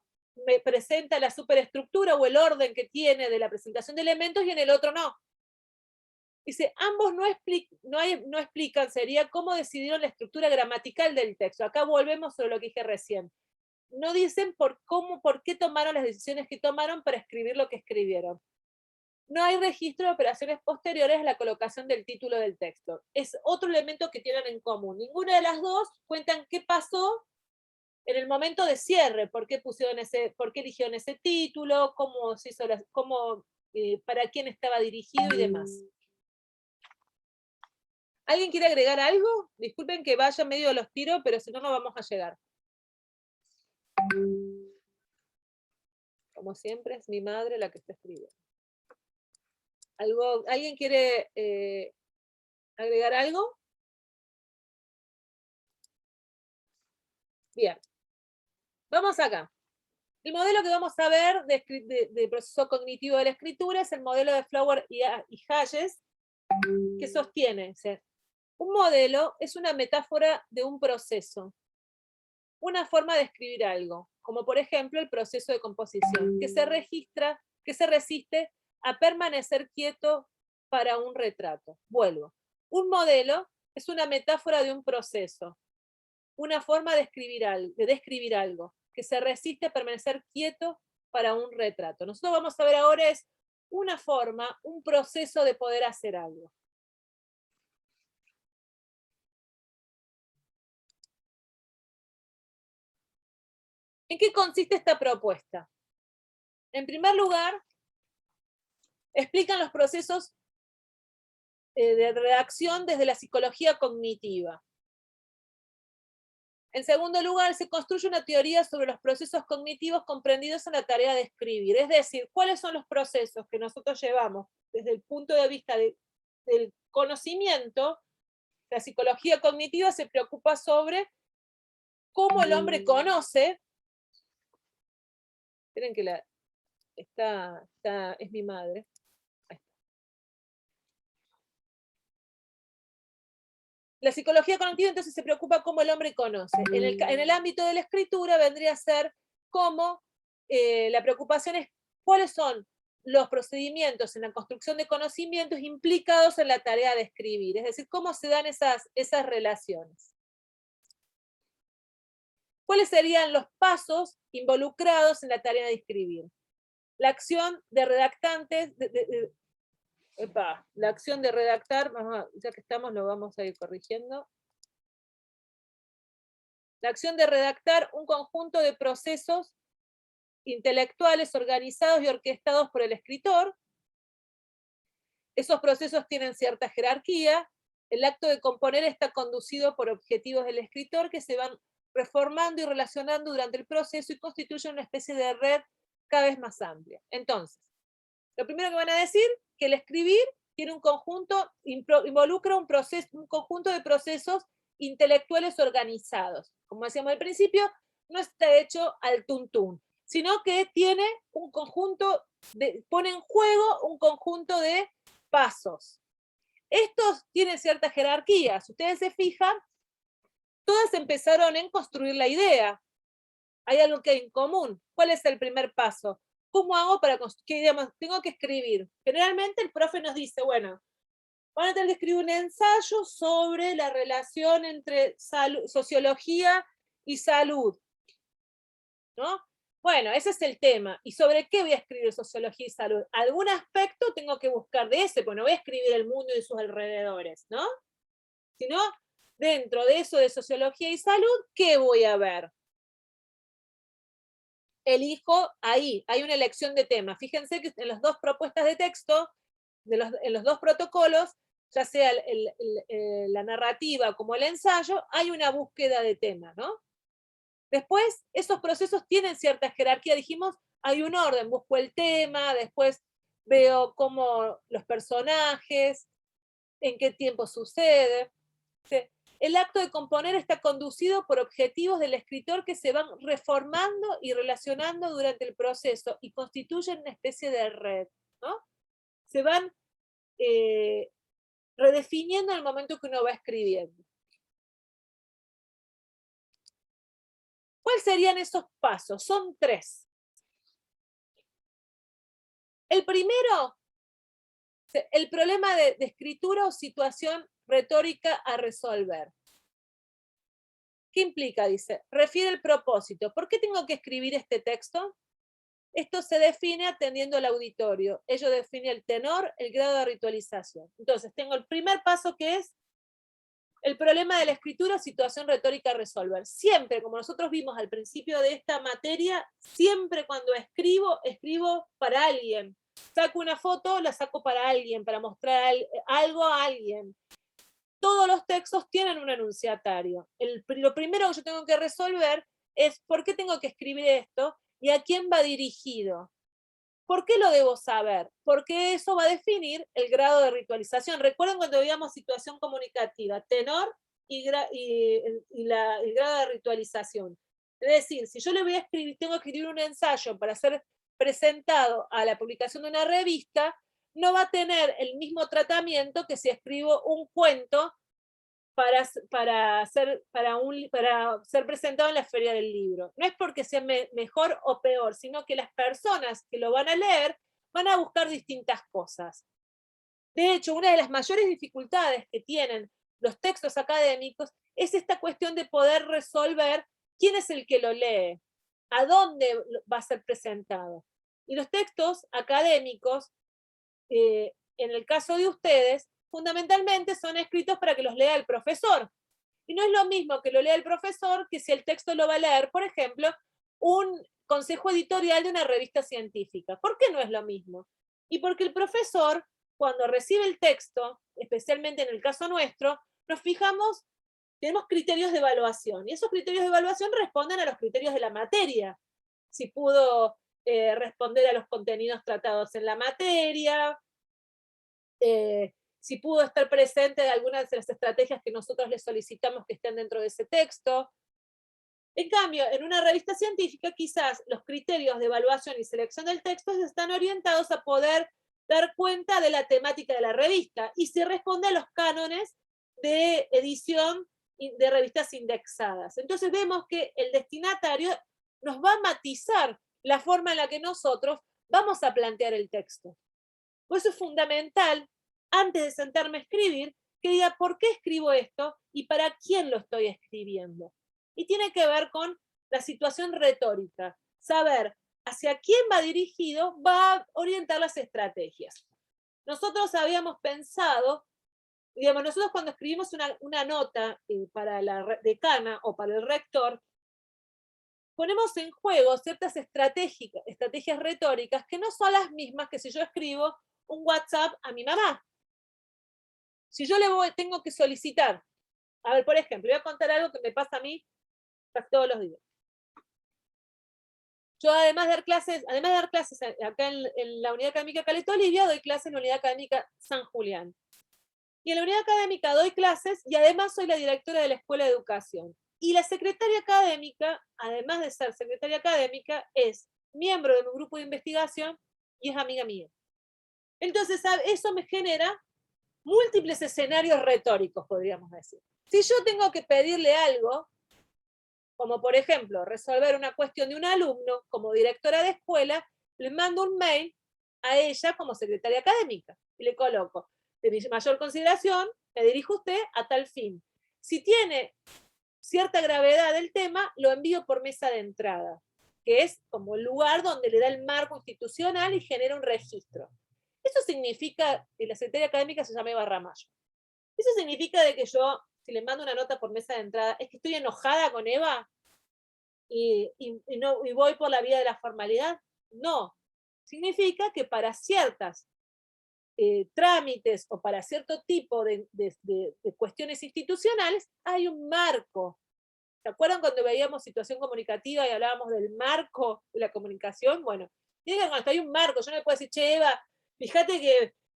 me presenta la superestructura o el orden que tiene de la presentación de elementos y en el otro no. Dice, ambos no explican, sería cómo decidieron la estructura gramatical del texto. Acá volvemos sobre lo que dije recién. No dicen por qué tomaron las decisiones que tomaron para escribir lo que escribieron. No hay registro de operaciones posteriores a la colocación del título del texto. Es otro elemento que tienen en común. Ninguna de las dos cuentan qué pasó en el momento de cierre, por qué eligieron ese título, cómo se hizo para quién estaba dirigido y demás. ¿Alguien quiere agregar algo? Disculpen que vaya medio de los tiros, pero si no, no vamos a llegar. Como siempre, es mi madre la que está escribiendo. ¿Alguien quiere agregar algo? Bien. Vamos acá. El modelo que vamos a ver de proceso cognitivo de la escritura es el modelo de Flower y Hayes, que sostiene, un modelo es una metáfora de un proceso, una forma de escribir algo, como por ejemplo el proceso de composición, que se resiste a permanecer quieto para un retrato. Vuelvo. Un modelo es una metáfora de un proceso, una forma de describir algo, que se resiste a permanecer quieto para un retrato. Nosotros vamos a ver ahora es una forma, un proceso de poder hacer algo. ¿En qué consiste esta propuesta? En primer lugar, explican los procesos de redacción desde la psicología cognitiva. En segundo lugar, se construye una teoría sobre los procesos cognitivos comprendidos en la tarea de escribir, es decir, cuáles son los procesos que nosotros llevamos desde el punto de vista del conocimiento. La psicología cognitiva se preocupa sobre cómo el hombre conoce. Esperen que es mi madre. La psicología cognitiva entonces se preocupa cómo el hombre conoce. En el ámbito de la escritura vendría a ser cómo la preocupación es cuáles son los procedimientos en la construcción de conocimientos implicados en la tarea de escribir, es decir, cómo se dan esas relaciones. ¿Cuáles serían los pasos involucrados en la tarea de escribir? La acción de redactantes, la acción de redactar, ya que estamos lo vamos a ir corrigiendo. La acción de redactar un conjunto de procesos intelectuales organizados y orquestados por el escritor. Esos procesos tienen cierta jerarquía. El acto de componer está conducido por objetivos del escritor que se van reformando y relacionando durante el proceso y constituyen una especie de red cada vez más amplia. Entonces, lo primero que van a decir, que el escribir tiene un conjunto, involucra un conjunto de procesos intelectuales organizados. Como decíamos al principio, no está hecho al tuntún, sino que tiene un conjunto, pone en juego un conjunto de pasos. Estos tienen cierta jerarquía. Si ustedes se fijan, todas empezaron en construir la idea. Hay algo que hay en común. ¿Cuál es el primer paso? ¿Cómo hago para construir? Digamos, tengo que escribir. Generalmente el profe nos dice, bueno, van a tener que escribir un ensayo sobre la relación entre sociología y salud, ¿no? Bueno, ese es el tema. ¿Y sobre qué voy a escribir sociología y salud? Algún aspecto tengo que buscar de ese, porque no voy a escribir el mundo y sus alrededores, ¿no? Sino, dentro de eso de sociología y salud, ¿qué voy a ver? Elijo ahí, hay una elección de tema. Fíjense que en las dos propuestas de texto, en los dos protocolos, ya sea la narrativa como el ensayo, hay una búsqueda de tema, ¿no? Después, esos procesos tienen cierta jerarquía, dijimos, hay un orden, busco el tema, después veo cómo los personajes, en qué tiempo sucede. El acto de componer está conducido por objetivos del escritor que se van reformando y relacionando durante el proceso y constituyen una especie de red, ¿no? se van redefiniendo en el momento que uno va escribiendo. ¿Cuáles serían esos pasos? Son 3. El primero, el problema de escritura o situación retórica a resolver. ¿Qué implica? Dice, refiere el propósito. ¿Por qué tengo que escribir este texto? Esto se define atendiendo al auditorio. Ello define el tenor, el grado de ritualización. Entonces, tengo el primer paso que es el problema de la escritura, situación retórica a resolver. Siempre, como nosotros vimos al principio de esta materia, siempre cuando escribo, escribo para alguien. Saco una foto, la saco para alguien, para mostrar algo a alguien. Todos los textos tienen un enunciatario. Lo primero que yo tengo que resolver es por qué tengo que escribir esto y a quién va dirigido. ¿Por qué lo debo saber? Porque eso va a definir el grado de ritualización. Recuerden cuando veíamos situación comunicativa, tenor y el grado de ritualización. Es decir, si yo le voy a escribir, tengo que escribir un ensayo para ser presentado a la publicación de una revista, no va a tener el mismo tratamiento que si escribo un cuento para ser presentado en la Feria del Libro. No es porque sea mejor o peor, sino que las personas que lo van a leer van a buscar distintas cosas. De hecho, una de las mayores dificultades que tienen los textos académicos es esta cuestión de poder resolver quién es el que lo lee, a dónde va a ser presentado. Y los textos académicos, en el caso de ustedes, fundamentalmente son escritos para que los lea el profesor. Y no es lo mismo que lo lea el profesor que si el texto lo va a leer, por ejemplo, un consejo editorial de una revista científica. ¿Por qué no es lo mismo? Y porque el profesor, cuando recibe el texto, especialmente en el caso nuestro, nos fijamos, tenemos criterios de evaluación, y esos criterios de evaluación responden a los criterios de la materia. Si pudo responder a los contenidos tratados en la materia, si pudo estar presente de algunas de las estrategias que nosotros le solicitamos que estén dentro de ese texto. En cambio, en una revista científica, quizás los criterios de evaluación y selección del texto están orientados a poder dar cuenta de la temática de la revista y si responde a los cánones de edición de revistas indexadas. Entonces vemos que el destinatario nos va a matizar la forma en la que nosotros vamos a plantear el texto. Por eso es fundamental, antes de sentarme a escribir, que diga por qué escribo esto y para quién lo estoy escribiendo. Y tiene que ver con la situación retórica. Saber hacia quién va dirigido va a orientar las estrategias. Nosotros habíamos pensado, digamos, nosotros cuando escribimos una nota para la decana o para el rector, ponemos en juego ciertas estrategias retóricas que no son las mismas que si yo escribo un WhatsApp a mi mamá. Si yo tengo que solicitar, a ver, por ejemplo, voy a contar algo que me pasa a mí casi todos los días. Yo además de dar clases acá en la Unidad Académica Caleta Olivia, doy clases en la Unidad Académica San Julián. Y en la Unidad Académica doy clases y además soy la directora de la Escuela de Educación. Y la secretaria académica, además de ser secretaria académica, es miembro de mi grupo de investigación y es amiga mía. Entonces, eso me genera múltiples escenarios retóricos, podríamos decir. Si yo tengo que pedirle algo, como por ejemplo, resolver una cuestión de un alumno, como directora de escuela, le mando un mail a ella como secretaria académica y le coloco, de mi mayor consideración, me dirijo a usted a tal fin. Si tiene cierta gravedad del tema, lo envío por mesa de entrada, que es como el lugar donde le da el marco institucional y genera un registro. Eso significa que la secretaria académica se llama Eva Ramallo. Eso significa de que yo, si le mando una nota por mesa de entrada, es que estoy enojada con Eva y voy por la vía de la formalidad. No. Significa que para ciertas trámites o para cierto tipo de cuestiones institucionales hay un marco. ¿Se acuerdan cuando veíamos situación comunicativa y hablábamos del marco de la comunicación? Bueno, tiene que cuando hay un marco, yo no le puedo decir, che, Eva, fíjate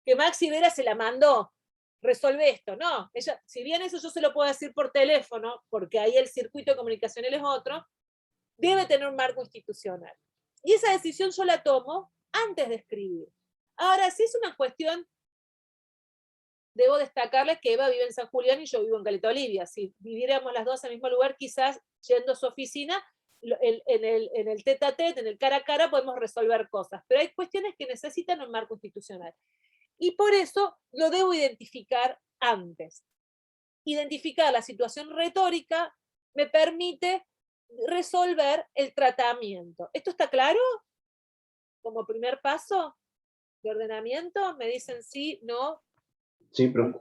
que Maxi Vera se la mandó, resuelve esto. No, ella, si bien eso yo se lo puedo decir por teléfono, porque ahí el circuito comunicacional es otro, debe tener un marco institucional. Y esa decisión yo la tomo antes de escribir. Ahora, si es una cuestión, debo destacarles que Eva vive en San Julián y yo vivo en Caleta Olivia. Si viviéramos las dos en el mismo lugar, quizás yendo a su oficina, en el tete a tete, en el cara a cara, podemos resolver cosas. Pero hay cuestiones que necesitan un marco institucional. Y por eso lo debo identificar antes. Identificar la situación retórica me permite resolver el tratamiento. ¿Esto está claro? Como primer paso de ordenamiento, me dicen sí, no. Sí, pero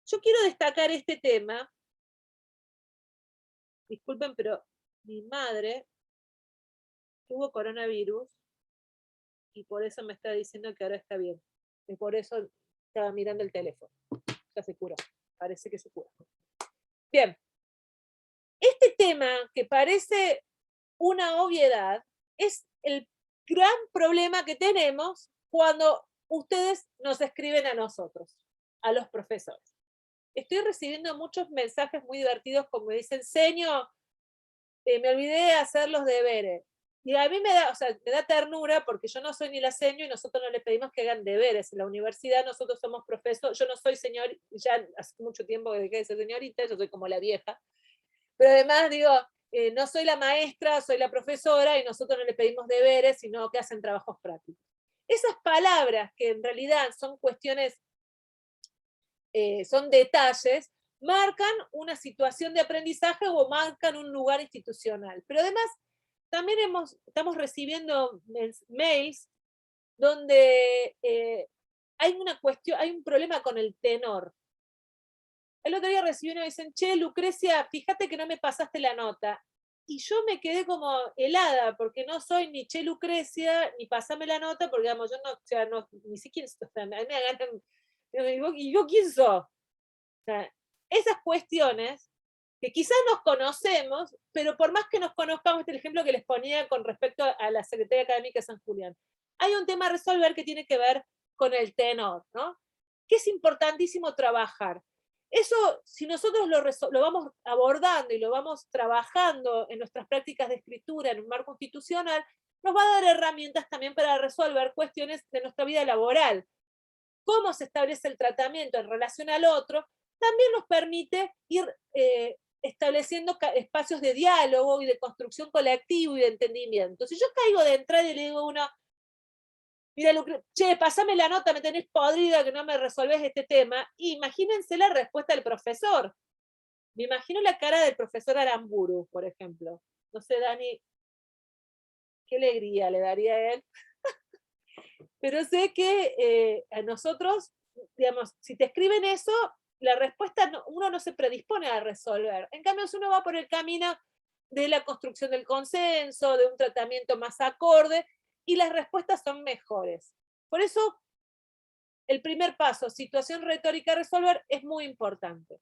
Yo quiero destacar este tema. Disculpen, pero mi madre tuvo coronavirus y por eso me está diciendo que ahora está bien. Y por eso estaba mirando el teléfono. Ya se curó. Parece que se curó. Bien. Este tema, que parece una obviedad, es el gran problema que tenemos cuando ustedes nos escriben a nosotros, a los profesores. Estoy recibiendo muchos mensajes muy divertidos como dicen, señor, me olvidé de hacer los deberes. Y a mí me da ternura porque yo no soy ni la seño y nosotros no les pedimos que hagan deberes. En la universidad nosotros somos profesores, yo no soy señor, ya hace mucho tiempo que dejé de ser señorita, yo soy como la vieja. Pero además digo, no soy la maestra, soy la profesora y nosotros no les pedimos deberes, sino que hacen trabajos prácticos. Esas palabras que en realidad son cuestiones, son detalles, marcan una situación de aprendizaje o marcan un lugar institucional. Pero además, también estamos recibiendo mails donde hay un problema con el tenor. El otro día recibí uno y dicen, che, Lucrecia, fíjate que no me pasaste la nota. Y yo me quedé como helada, porque no soy ni che Lucrecia, ni pasame la nota, porque digamos, yo no, o sea, no, ni siquiera, o sea, a mí me agarran, ¿y yo quién soy? O sea, esas cuestiones que quizás nos conocemos, pero por más que nos conozcamos, este es el ejemplo que les ponía con respecto a la Secretaría Académica de San Julián, hay un tema a resolver que tiene que ver con el tenor, ¿no? Que es importantísimo trabajar. Eso, si nosotros lo vamos abordando y lo vamos trabajando en nuestras prácticas de escritura en un marco institucional, nos va a dar herramientas también para resolver cuestiones de nuestra vida laboral. Cómo se establece el tratamiento en relación al otro, también nos permite ir estableciendo espacios de diálogo y de construcción colectiva y de entendimiento. Si yo caigo de entrada y le digo a uno, mira, che, pasame la nota, me tenés podrida que no me resolvés este tema. Imagínense la respuesta del profesor. Me imagino la cara del profesor Aramburu, por ejemplo. No sé, Dani, qué alegría le daría a él. Pero sé que a nosotros, digamos, si te escriben eso, la respuesta uno no se predispone a resolver. En cambio, si uno va por el camino de la construcción del consenso, de un tratamiento más acorde, y las respuestas son mejores. Por eso, el primer paso, situación retórica a resolver, es muy importante.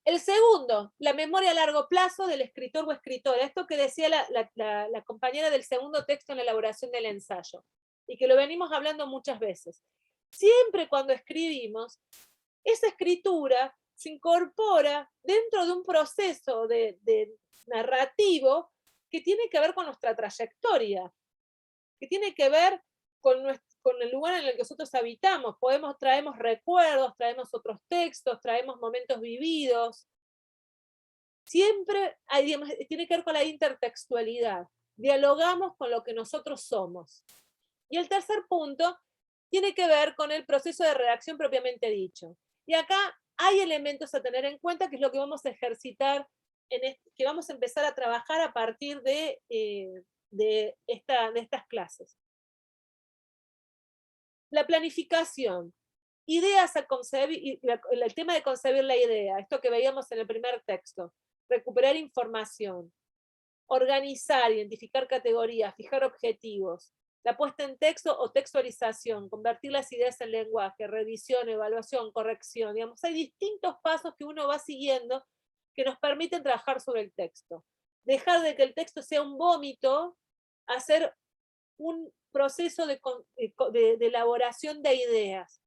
El segundo, la memoria a largo plazo del escritor o escritora. Esto que decía la compañera del segundo texto en la elaboración del ensayo, y que lo venimos hablando muchas veces. Siempre cuando escribimos, esa escritura se incorpora dentro de un proceso de narrativo que tiene que ver con nuestra trayectoria, que tiene que ver con el lugar en el que nosotros habitamos. Traemos recuerdos, traemos otros textos, traemos momentos vividos. Siempre tiene que ver con la intertextualidad. Dialogamos con lo que nosotros somos. Y el tercer punto tiene que ver con el proceso de redacción propiamente dicho. Y acá hay elementos a tener en cuenta, que es lo que vamos a ejercitar, que vamos a empezar a trabajar a partir de estas clases. La planificación, ideas a concebir, el tema de concebir la idea, esto que veíamos en el primer texto, recuperar información, organizar, identificar categorías, fijar objetivos, la puesta en texto o textualización, convertir las ideas en lenguaje, revisión, evaluación, corrección, digamos, hay distintos pasos que uno va siguiendo que nos permiten trabajar sobre el texto. Dejar de que el texto sea un vómito, hacer un proceso de elaboración de ideas.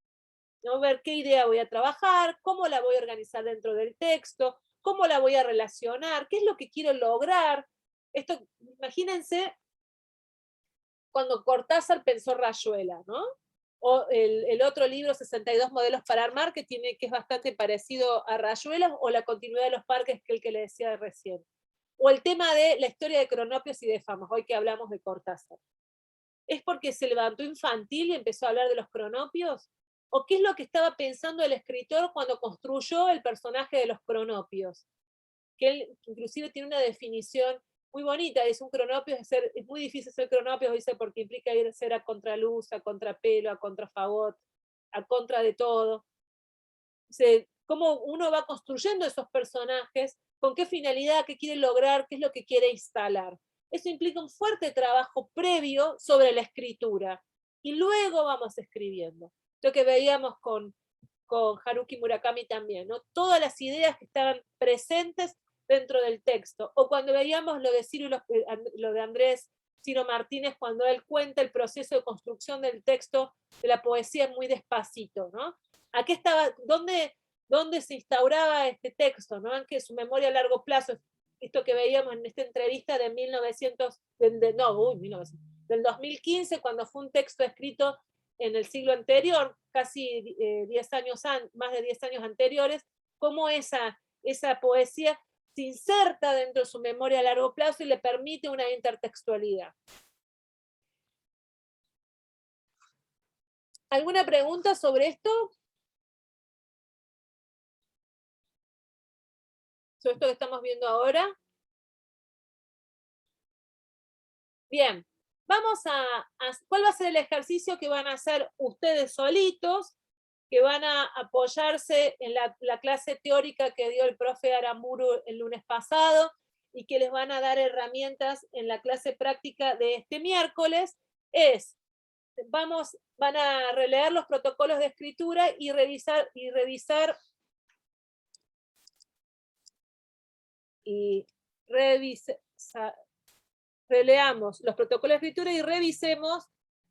¿No? Ver qué idea voy a trabajar, cómo la voy a organizar dentro del texto, cómo la voy a relacionar, qué es lo que quiero lograr. Esto, imagínense cuando Cortázar pensó Rayuela, ¿no? O el otro libro, 62 modelos para armar, que es bastante parecido a Rayuela, o la continuidad de los parques, que el que le decía recién. O el tema de la historia de Cronopios y de Famos, hoy que hablamos de Cortázar. ¿Es porque se levantó infantil y empezó a hablar de los cronopios? ¿O qué es lo que estaba pensando el escritor cuando construyó el personaje de los cronopios? Que él inclusive tiene una definición muy bonita, dice un cronopio es muy difícil ser cronopio, dice, porque implica ser a contraluz, a contrapelo, a contrafagot, a contra de todo. Dice, cómo uno va construyendo esos personajes, con qué finalidad, qué quiere lograr, qué es lo que quiere instalar. Eso implica un fuerte trabajo previo sobre la escritura, y luego vamos escribiendo. Lo que veíamos con Haruki Murakami también, ¿no? Todas las ideas que estaban presentes dentro del texto, o cuando veíamos lo de Ciro, lo de Andrés Ciro Martínez, cuando él cuenta el proceso de construcción del texto, de la poesía muy despacito, ¿no? Aquí estaba, ¿dónde se instauraba este texto, ¿no? En que su memoria a largo plazo, esto que veíamos en esta entrevista de del 2015, cuando fue un texto escrito en el siglo anterior, casi 10 años, más de 10 años anteriores, cómo esa poesía se inserta dentro de su memoria a largo plazo y le permite una intertextualidad. ¿Alguna pregunta sobre esto? ¿Sobre esto que estamos viendo ahora? Bien, ¿cuál va a ser el ejercicio que van a hacer ustedes solitos? Que van a apoyarse en la clase teórica que dio el profe Aramburu el lunes pasado, y que les van a dar herramientas en la clase práctica de este miércoles, van a releer los protocolos de escritura y revisar releamos los protocolos de escritura y revisemos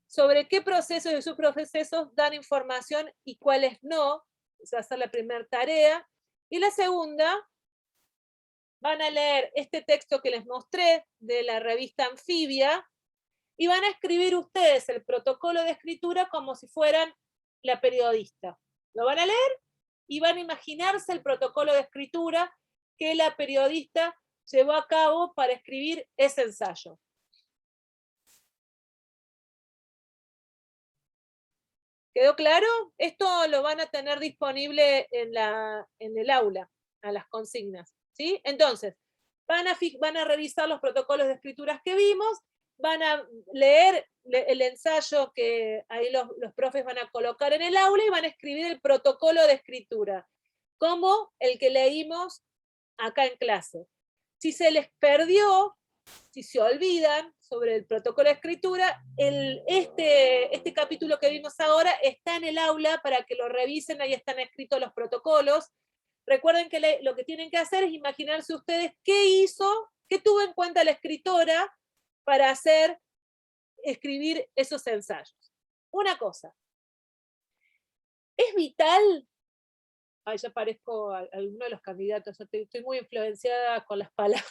sobre qué procesos y subprocesos dan información y cuáles no. Esa va a ser la primera tarea. Y la segunda, van a leer este texto que les mostré de la revista Anfibia y van a escribir ustedes el protocolo de escritura como si fueran la periodista. Lo van a leer y van a imaginarse el protocolo de escritura que la periodista llevó a cabo para escribir ese ensayo. ¿Quedó claro? Esto lo van a tener disponible en el aula, a las consignas, ¿sí? Entonces, van a revisar los protocolos de escrituras que vimos, van a leer el ensayo que ahí los profes van a colocar en el aula y van a escribir el protocolo de escritura, como el que leímos acá en clase. Si se les perdió, si se olvidan sobre el protocolo de escritura, este capítulo que vimos ahora está en el aula para que lo revisen, ahí están escritos los protocolos. Recuerden que lo que tienen que hacer es imaginarse ustedes qué tuvo en cuenta la escritora para escribir esos ensayos. Una cosa, es vital, ya parezco a alguno de los candidatos, estoy muy influenciada con las palabras,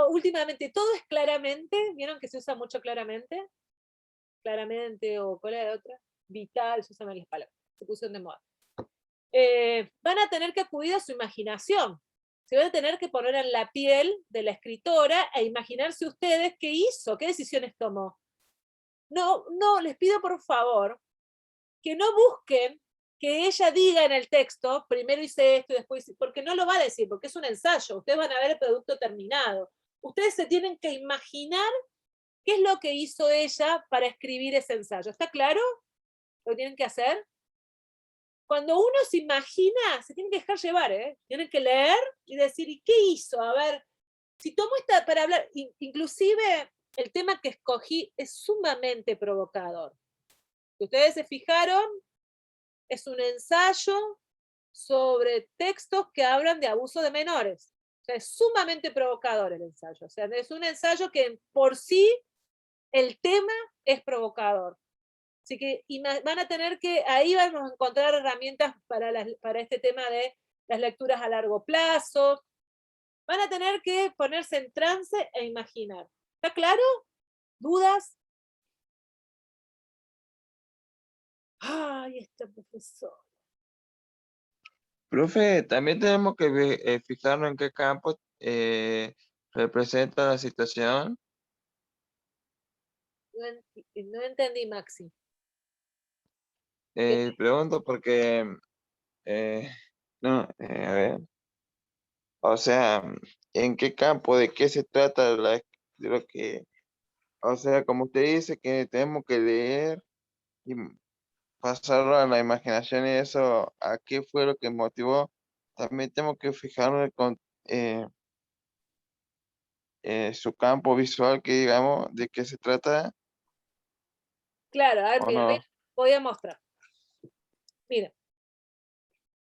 últimamente todo es claramente, ¿vieron que se usa mucho claramente? Claramente, o ¿cuál era la otra? Vital, se usan varias palabras, se pusieron de moda. Van a tener que acudir a su imaginación, se van a tener que poner en la piel de la escritora e imaginarse ustedes qué hizo, qué decisiones tomó. No, les pido por favor que no busquen que ella diga en el texto, primero hice esto y después hice, porque no lo va a decir, porque es un ensayo, ustedes van a ver el producto terminado. Ustedes se tienen que imaginar qué es lo que hizo ella para escribir ese ensayo. ¿Está claro lo que tienen que hacer? Cuando uno se imagina, se tienen que dejar llevar, tienen que leer y decir, ¿y qué hizo? A ver, si tomo esta para hablar, inclusive el tema que escogí es sumamente provocador. Si ustedes se fijaron, es un ensayo sobre textos que hablan de abuso de menores. O sea, es sumamente provocador el ensayo. O sea, es un ensayo que por sí el tema es provocador. Así que van a tener que, ahí vamos a encontrar herramientas para este tema de las lecturas a largo plazo. Van a tener que ponerse en trance e imaginar. ¿Está claro? ¿Dudas? Ay, este profesor. Profe, también tenemos que fijarnos en qué campo representa la situación. No entendí, Maxi. Pregunto porque, no, a ver, o sea, ¿en qué campo, de qué se trata de lo que, o sea, como usted dice que tenemos que leer y pasarlo a la imaginación y eso, ¿a qué fue lo que motivó? También tenemos que fijarnos con su campo visual, que digamos, de qué se trata Claro, a ver, o mira, no. voy a mostrar. Miren,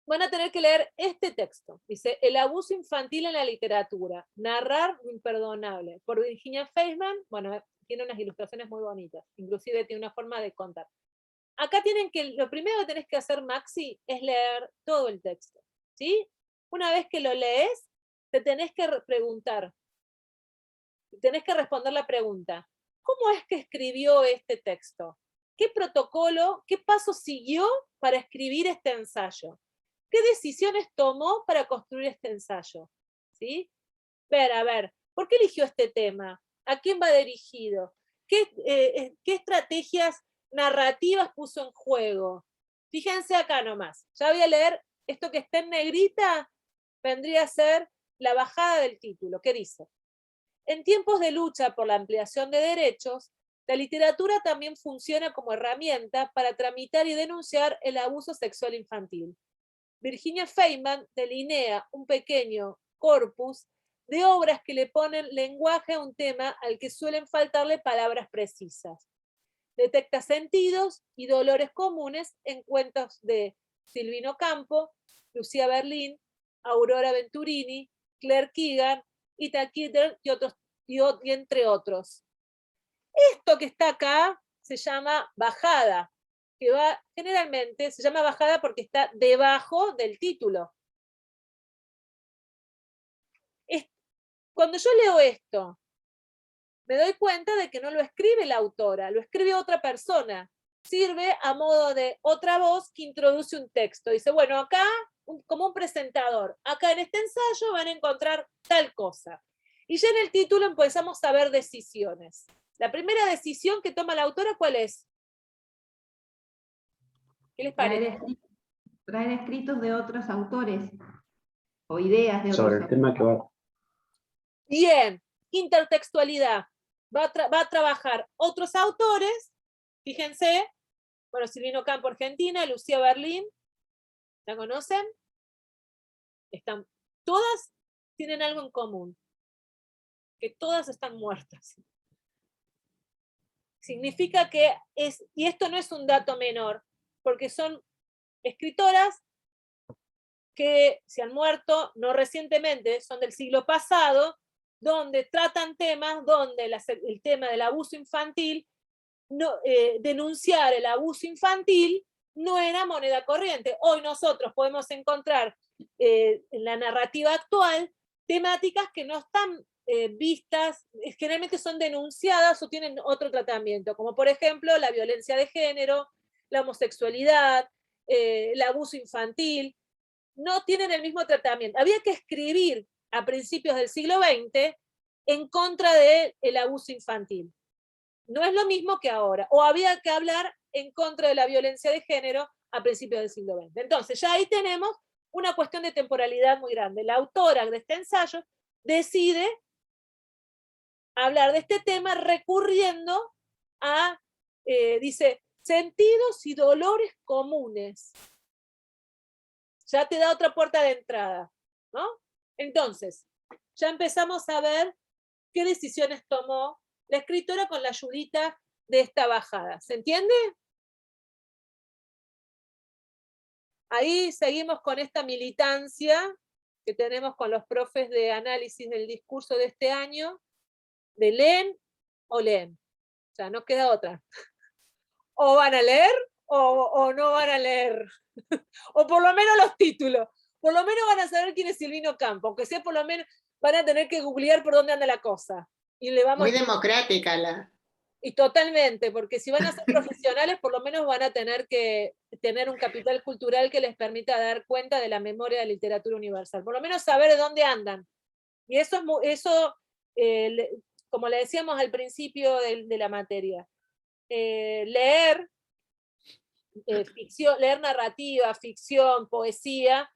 van a tener que leer este texto. Dice, El abuso infantil en la literatura, narrar lo imperdonable, por Virginia Feisman. Bueno, tiene unas ilustraciones muy bonitas, inclusive tiene una forma de contar. Acá tienen que, lo primero que tenés que hacer, Maxi, es leer todo el texto, ¿sí? Una vez que lo lees, te tenés que preguntar, tenés que responder la pregunta, ¿cómo es que escribió este texto? ¿Qué protocolo, qué paso siguió para escribir este ensayo? ¿Qué decisiones tomó para construir este ensayo? ¿Sí? A ver, ¿por qué eligió este tema? ¿A quién va dirigido? ¿Qué estrategias narrativas puso en juego? Fíjense acá nomás. Ya voy a leer esto que está en negrita, vendría a ser la bajada del título. ¿Qué dice? En tiempos de lucha por la ampliación de derechos, la literatura también funciona como herramienta para tramitar y denunciar el abuso sexual infantil. Virginia Feynman delinea un pequeño corpus de obras que le ponen lenguaje a un tema al que suelen faltarle palabras precisas. Detecta sentidos y dolores comunes en cuentos de Silvino Campo, Lucía Berlín, Aurora Venturini, Claire Keegan, Ita Kidder y entre otros. Esto que está acá se llama bajada, que va, generalmente se llama bajada porque está debajo del título. Cuando yo leo esto, me doy cuenta de que no lo escribe la autora, lo escribe otra persona. Sirve a modo de otra voz que introduce un texto. Dice, bueno, acá, como un presentador, acá en este ensayo van a encontrar tal cosa. Y ya en el título empezamos a ver decisiones. La primera decisión que toma la autora, ¿cuál es? ¿Qué les parece? Traer escritos de otros autores o ideas de otros Sobre el autores. tema que va. Bien, intertextualidad. Va a trabajar otros autores, fíjense, bueno, Silvino Campo, Argentina, Lucía Berlín, ¿la conocen? Todas tienen algo en común, que todas están muertas. Significa que y esto no es un dato menor, porque son escritoras que se han muerto, no recientemente, son del siglo pasado, donde tratan temas donde el tema del abuso infantil, denunciar el abuso infantil no era moneda corriente. Hoy nosotros podemos encontrar en la narrativa actual temáticas que no están vistas, generalmente son denunciadas o tienen otro tratamiento, como por ejemplo la violencia de género, la homosexualidad, el abuso infantil, no tienen el mismo tratamiento. Había que escribir a principios del siglo XX en contra del abuso infantil. No es lo mismo que ahora. O había que hablar en contra de la violencia de género a principios del siglo XX. Entonces, ya ahí tenemos una cuestión de temporalidad muy grande. La autora de este ensayo decide hablar de este tema recurriendo a, dice, sentidos y dolores comunes. Ya te da otra puerta de entrada, ¿no? Entonces, ya empezamos a ver qué decisiones tomó la escritora con la ayudita de esta bajada. ¿Se entiende? Ahí seguimos con esta militancia que tenemos con los profes de análisis del discurso de este año, de leen o leen. O sea, no queda otra. O van a leer o no van a leer. O por lo menos los títulos. Por lo menos van a saber quién es Silvino Campo, aunque sea por lo menos van a tener que googlear por dónde anda la cosa. Y le vamos Muy democrática la Y totalmente, porque si van a ser profesionales, por lo menos van a tener que tener un capital cultural que les permita dar cuenta de la memoria de la literatura universal, por lo menos saber de dónde andan. Y eso, como le decíamos al principio de la materia, leer ficción, leer narrativa, ficción, poesía,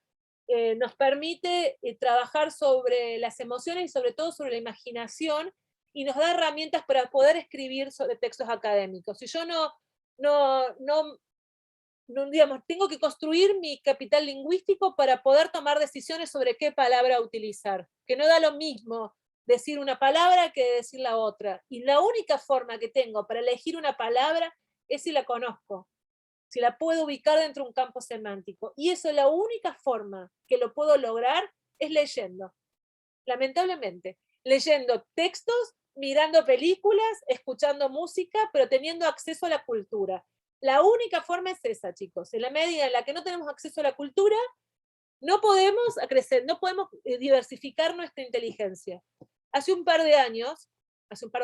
nos permite trabajar sobre las emociones y sobre todo sobre la imaginación, y nos da herramientas para poder escribir sobre textos académicos. Si yo digamos, tengo que construir mi capital lingüístico para poder tomar decisiones sobre qué palabra utilizar, que no da lo mismo decir una palabra que decir la otra. Y la única forma que tengo para elegir una palabra es si la conozco, si la puedo ubicar dentro de un campo semántico. Y eso, la única forma que lo puedo lograr es leyendo. Lamentablemente, leyendo textos, mirando películas, escuchando música, pero teniendo acceso a la cultura. La única forma es esa, chicos. En la medida en la que no tenemos acceso a la cultura, no podemos crecer, no podemos diversificar nuestra inteligencia. Hace un par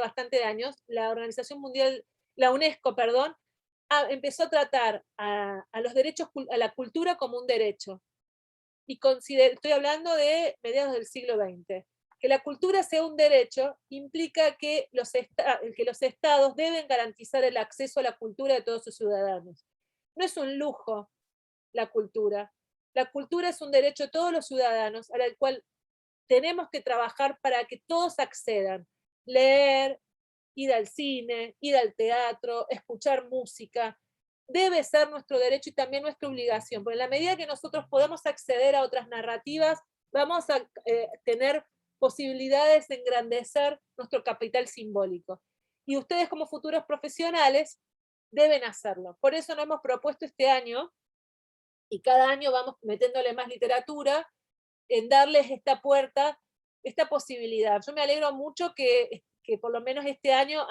bastante de años, la Organización Mundial, la UNESCO, perdón, empezó a tratar a los derechos, a la cultura como un derecho. Y estoy hablando de mediados del siglo XX. Que la cultura sea un derecho implica que los estados deben garantizar el acceso a la cultura de todos sus ciudadanos. No es un lujo la cultura. La cultura es un derecho de todos los ciudadanos al cual tenemos que trabajar para que todos accedan. Leer, ir al cine, ir al teatro, escuchar música. Debe ser nuestro derecho y también nuestra obligación, porque en la medida que nosotros podamos acceder a otras narrativas, vamos a tener posibilidades de engrandecer nuestro capital simbólico. Y ustedes como futuros profesionales deben hacerlo. Por eso nos hemos propuesto este año, y cada año vamos metiéndole más literatura, en darles esta puerta, esta posibilidad. Yo me alegro mucho que por lo menos este año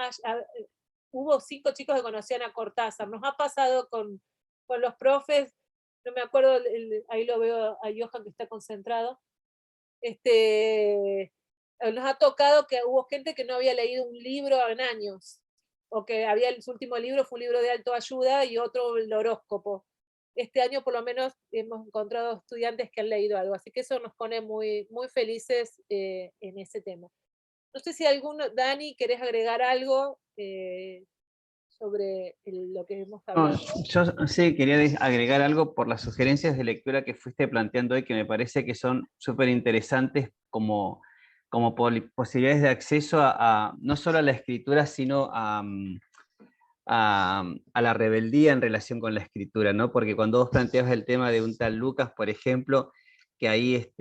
hubo 5 chicos que conocían a Cortázar. Nos ha pasado con los profes, no me acuerdo, ahí lo veo a Johan que está concentrado, nos ha tocado que hubo gente que no había leído un libro en años, o que su último libro fue un libro de autoayuda y otro el horóscopo. Este año por lo menos hemos encontrado estudiantes que han leído algo, así que eso nos pone muy, muy felices en ese tema. No sé si Dani, ¿querés agregar algo sobre lo que hemos hablado? No, yo sí quería agregar algo por las sugerencias de lectura que fuiste planteando hoy, que me parece que son súper interesantes como posibilidades de acceso no solo a la escritura, sino a la rebeldía en relación con la escritura, ¿no? Porque cuando vos planteabas el tema de un tal Lucas, por ejemplo, que ahí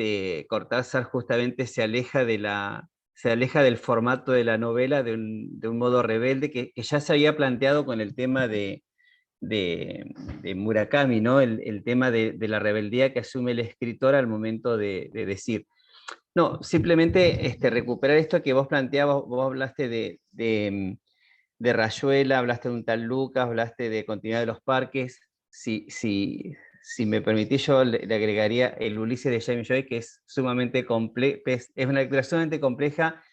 Cortázar justamente se aleja del formato de la novela de un modo rebelde que ya se había planteado con el tema de Murakami, ¿no? El tema de la rebeldía que asume el escritor al momento de decir. No, simplemente recuperar esto que vos planteabas, vos hablaste de Rayuela, hablaste de un tal Lucas, hablaste de Continuidad de los Parques. Si me permitís, yo le agregaría el Ulises de James Joyce, que es sumamente complejo, es una lectura sumamente compleja,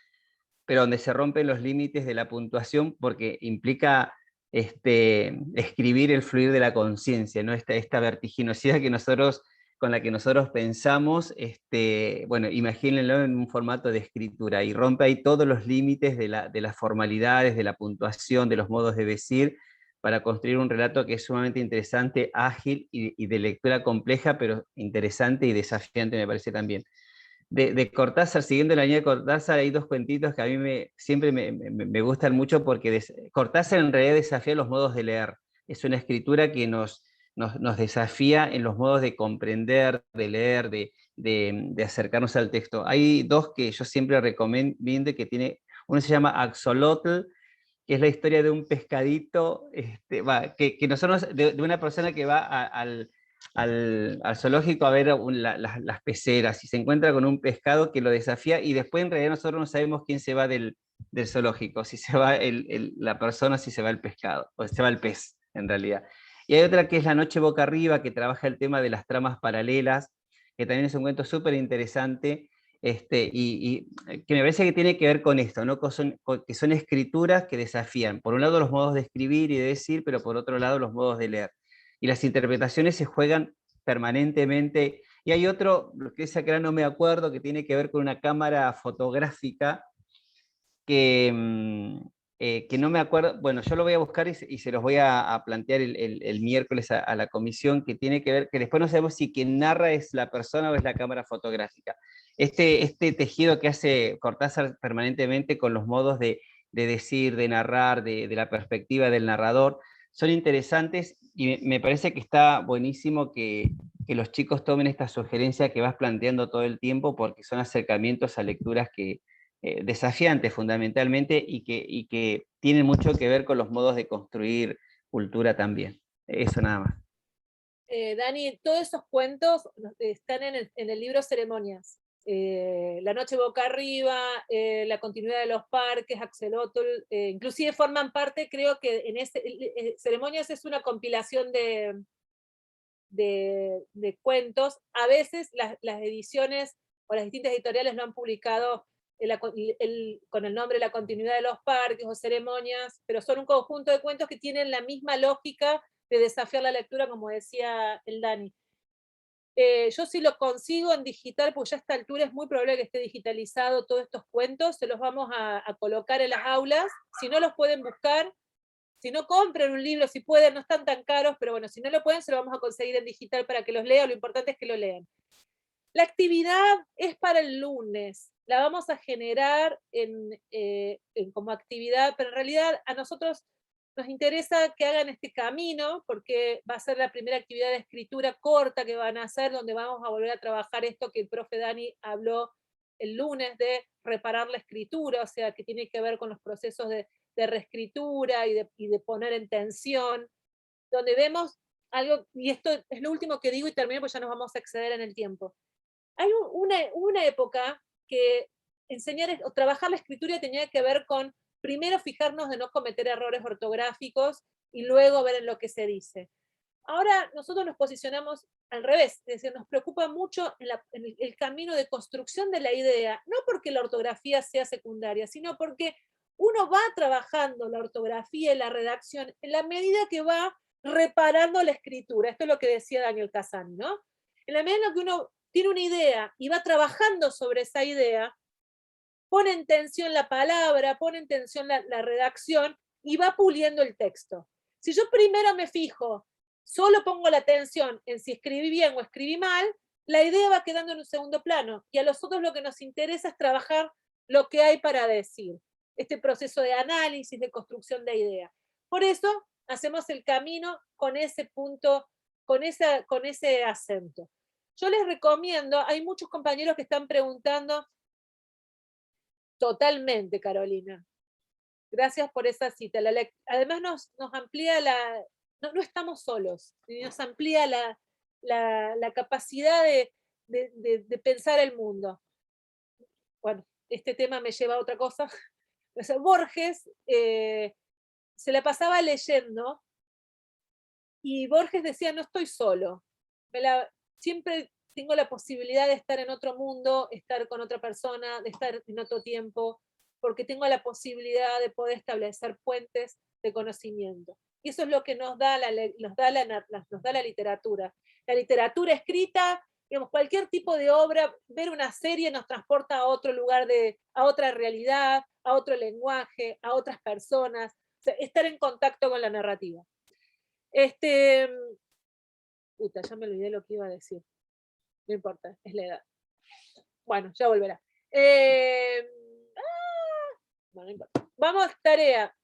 pero donde se rompen los límites de la puntuación, porque implica escribir el fluir de la conciencia, ¿no? Esta vertiginosidad con la que nosotros pensamos, bueno, imagínenlo en un formato de escritura, y rompe ahí todos los límites de las formalidades, de la puntuación, de los modos de decir, para construir un relato que es sumamente interesante, ágil y de lectura compleja, pero interesante y desafiante, me parece también. De Cortázar, siguiendo la línea de Cortázar, hay 2 cuentitos que a mí siempre me gustan mucho, porque Cortázar en realidad desafía los modos de leer. Es una escritura que nos desafía en los modos de comprender, de leer, de acercarnos al texto. Hay 2 que yo siempre recomiendo, uno se llama Axolotl, que es la historia de un pescadito, que nosotros, de una persona que va al zoológico a ver las peceras, y se encuentra con un pescado que lo desafía, y después en realidad nosotros no sabemos quién se va del zoológico, si se va la persona, si se va el pescado, o si se va el pez, en realidad. Y hay otra que es La noche boca arriba, que trabaja el tema de las tramas paralelas, que también es un cuento súper interesante, y que me parece que tiene que ver con esto, ¿no? Que son escrituras que desafían, por un lado los modos de escribir y de decir, pero por otro lado los modos de leer. Y las interpretaciones se juegan permanentemente. Y hay otro, lo que es acá no me acuerdo, que tiene que ver con una cámara fotográfica que no me acuerdo, bueno, yo lo voy a buscar y se los voy a plantear el miércoles a la comisión, que tiene que ver, que después no sabemos si quien narra es la persona o es la cámara fotográfica. Este tejido que hace Cortázar permanentemente con los modos de decir, de narrar, de la perspectiva del narrador, son interesantes y me parece que está buenísimo que los chicos tomen esta sugerencia que vas planteando todo el tiempo, porque son acercamientos a lecturas que desafiantes fundamentalmente y que tienen mucho que ver con los modos de construir cultura también. Eso nada más. Dani, todos esos cuentos están en el libro Ceremonias. La noche boca arriba, la continuidad de los parques, Axolotl, inclusive forman parte, creo que en Ceremonias es una compilación de cuentos. A veces las ediciones o las distintas editoriales lo han publicado con el nombre La continuidad de los parques o Ceremonias, pero son un conjunto de cuentos que tienen la misma lógica de desafiar la lectura, como decía el Dani. Yo si lo consigo en digital, porque ya a esta altura es muy probable que esté digitalizado todos estos cuentos, se los vamos a colocar en las aulas. Si no los pueden buscar, si no, compren un libro, si pueden, no están tan caros, pero bueno, si no lo pueden, se lo vamos a conseguir en digital para que los lean, lo importante es que lo lean. La actividad es para el lunes, la vamos a generar como actividad, pero en realidad a nosotros nos interesa que hagan este camino, porque va a ser la primera actividad de escritura corta que van a hacer, donde vamos a volver a trabajar esto que el profe Dani habló el lunes, de reparar la escritura, o sea, que tiene que ver con los procesos de reescritura y de poner en tensión, donde vemos algo, y esto es lo último que digo y termino porque ya nos vamos a exceder en el tiempo. Hay una época que enseñar o trabajar la escritura tenía que ver con primero fijarnos de no cometer errores ortográficos y luego ver en lo que se dice. Ahora nosotros nos posicionamos al revés, es decir, nos preocupa mucho en el camino de construcción de la idea, no porque la ortografía sea secundaria, sino porque uno va trabajando la ortografía y la redacción en la medida que va reparando la escritura. Esto es lo que decía Daniel Casani, ¿no? En la medida que uno tiene una idea y va trabajando sobre esa idea, pone en tensión la palabra, pone en tensión la redacción y va puliendo el texto. Si yo primero me fijo, solo pongo la atención en si escribí bien o escribí mal, la idea va quedando en un segundo plano, y a nosotros lo que nos interesa es trabajar lo que hay para decir, este proceso de análisis, de construcción de idea. Por eso hacemos el camino con ese punto, con ese acento. Yo les recomiendo, hay muchos compañeros que están preguntando. Totalmente, Carolina. Gracias por esa cita. Además nos amplía no estamos solos, nos amplía la capacidad de pensar el mundo. Bueno, este tema me lleva a otra cosa. Borges se la pasaba leyendo y Borges decía, no estoy solo. Siempre tengo la posibilidad de estar en otro mundo, estar con otra persona, de estar en otro tiempo, porque tengo la posibilidad de poder establecer puentes de conocimiento. Y eso es lo que nos da la literatura. La literatura escrita, digamos, cualquier tipo de obra, ver una serie nos transporta a otro lugar, a otra realidad, a otro lenguaje, a otras personas, o sea, estar en contacto con la narrativa. Ya me olvidé lo que iba a decir. No importa, es la edad. Bueno, ya volverá. Bueno, no importa. Vamos, tarea.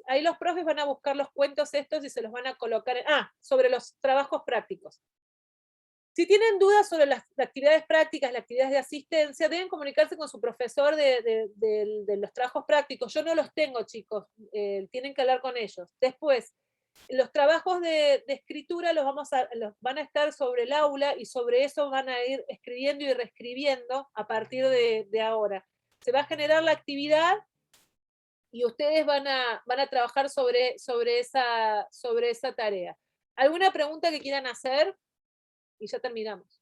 Ahí los profes van a buscar los cuentos estos y se los van a colocar sobre los trabajos prácticos. Si tienen dudas sobre las actividades prácticas, las actividades de asistencia, deben comunicarse con su profesor de los trabajos prácticos. Yo no los tengo, chicos. Tienen que hablar con ellos. Después, los trabajos de escritura los van a estar sobre el aula, y sobre eso van a ir escribiendo y reescribiendo a partir de ahora. Se va a generar la actividad y ustedes van a trabajar sobre esa tarea. ¿Alguna pregunta que quieran hacer? Y ya terminamos.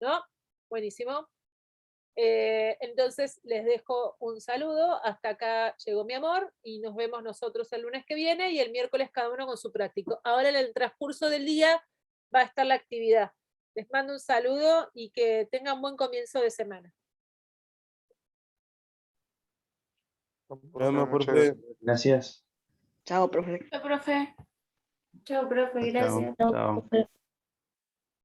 ¿no? Buenísimo. Entonces les dejo un saludo, hasta acá llegó mi amor y nos vemos nosotros el lunes que viene y el miércoles cada uno con su práctico. Ahora en el transcurso del día va a estar la actividad. Les mando un saludo y que tengan buen comienzo de semana. Gracias. Chao, profe. Chao, profe. Chao, profe, Chao, gracias. chao.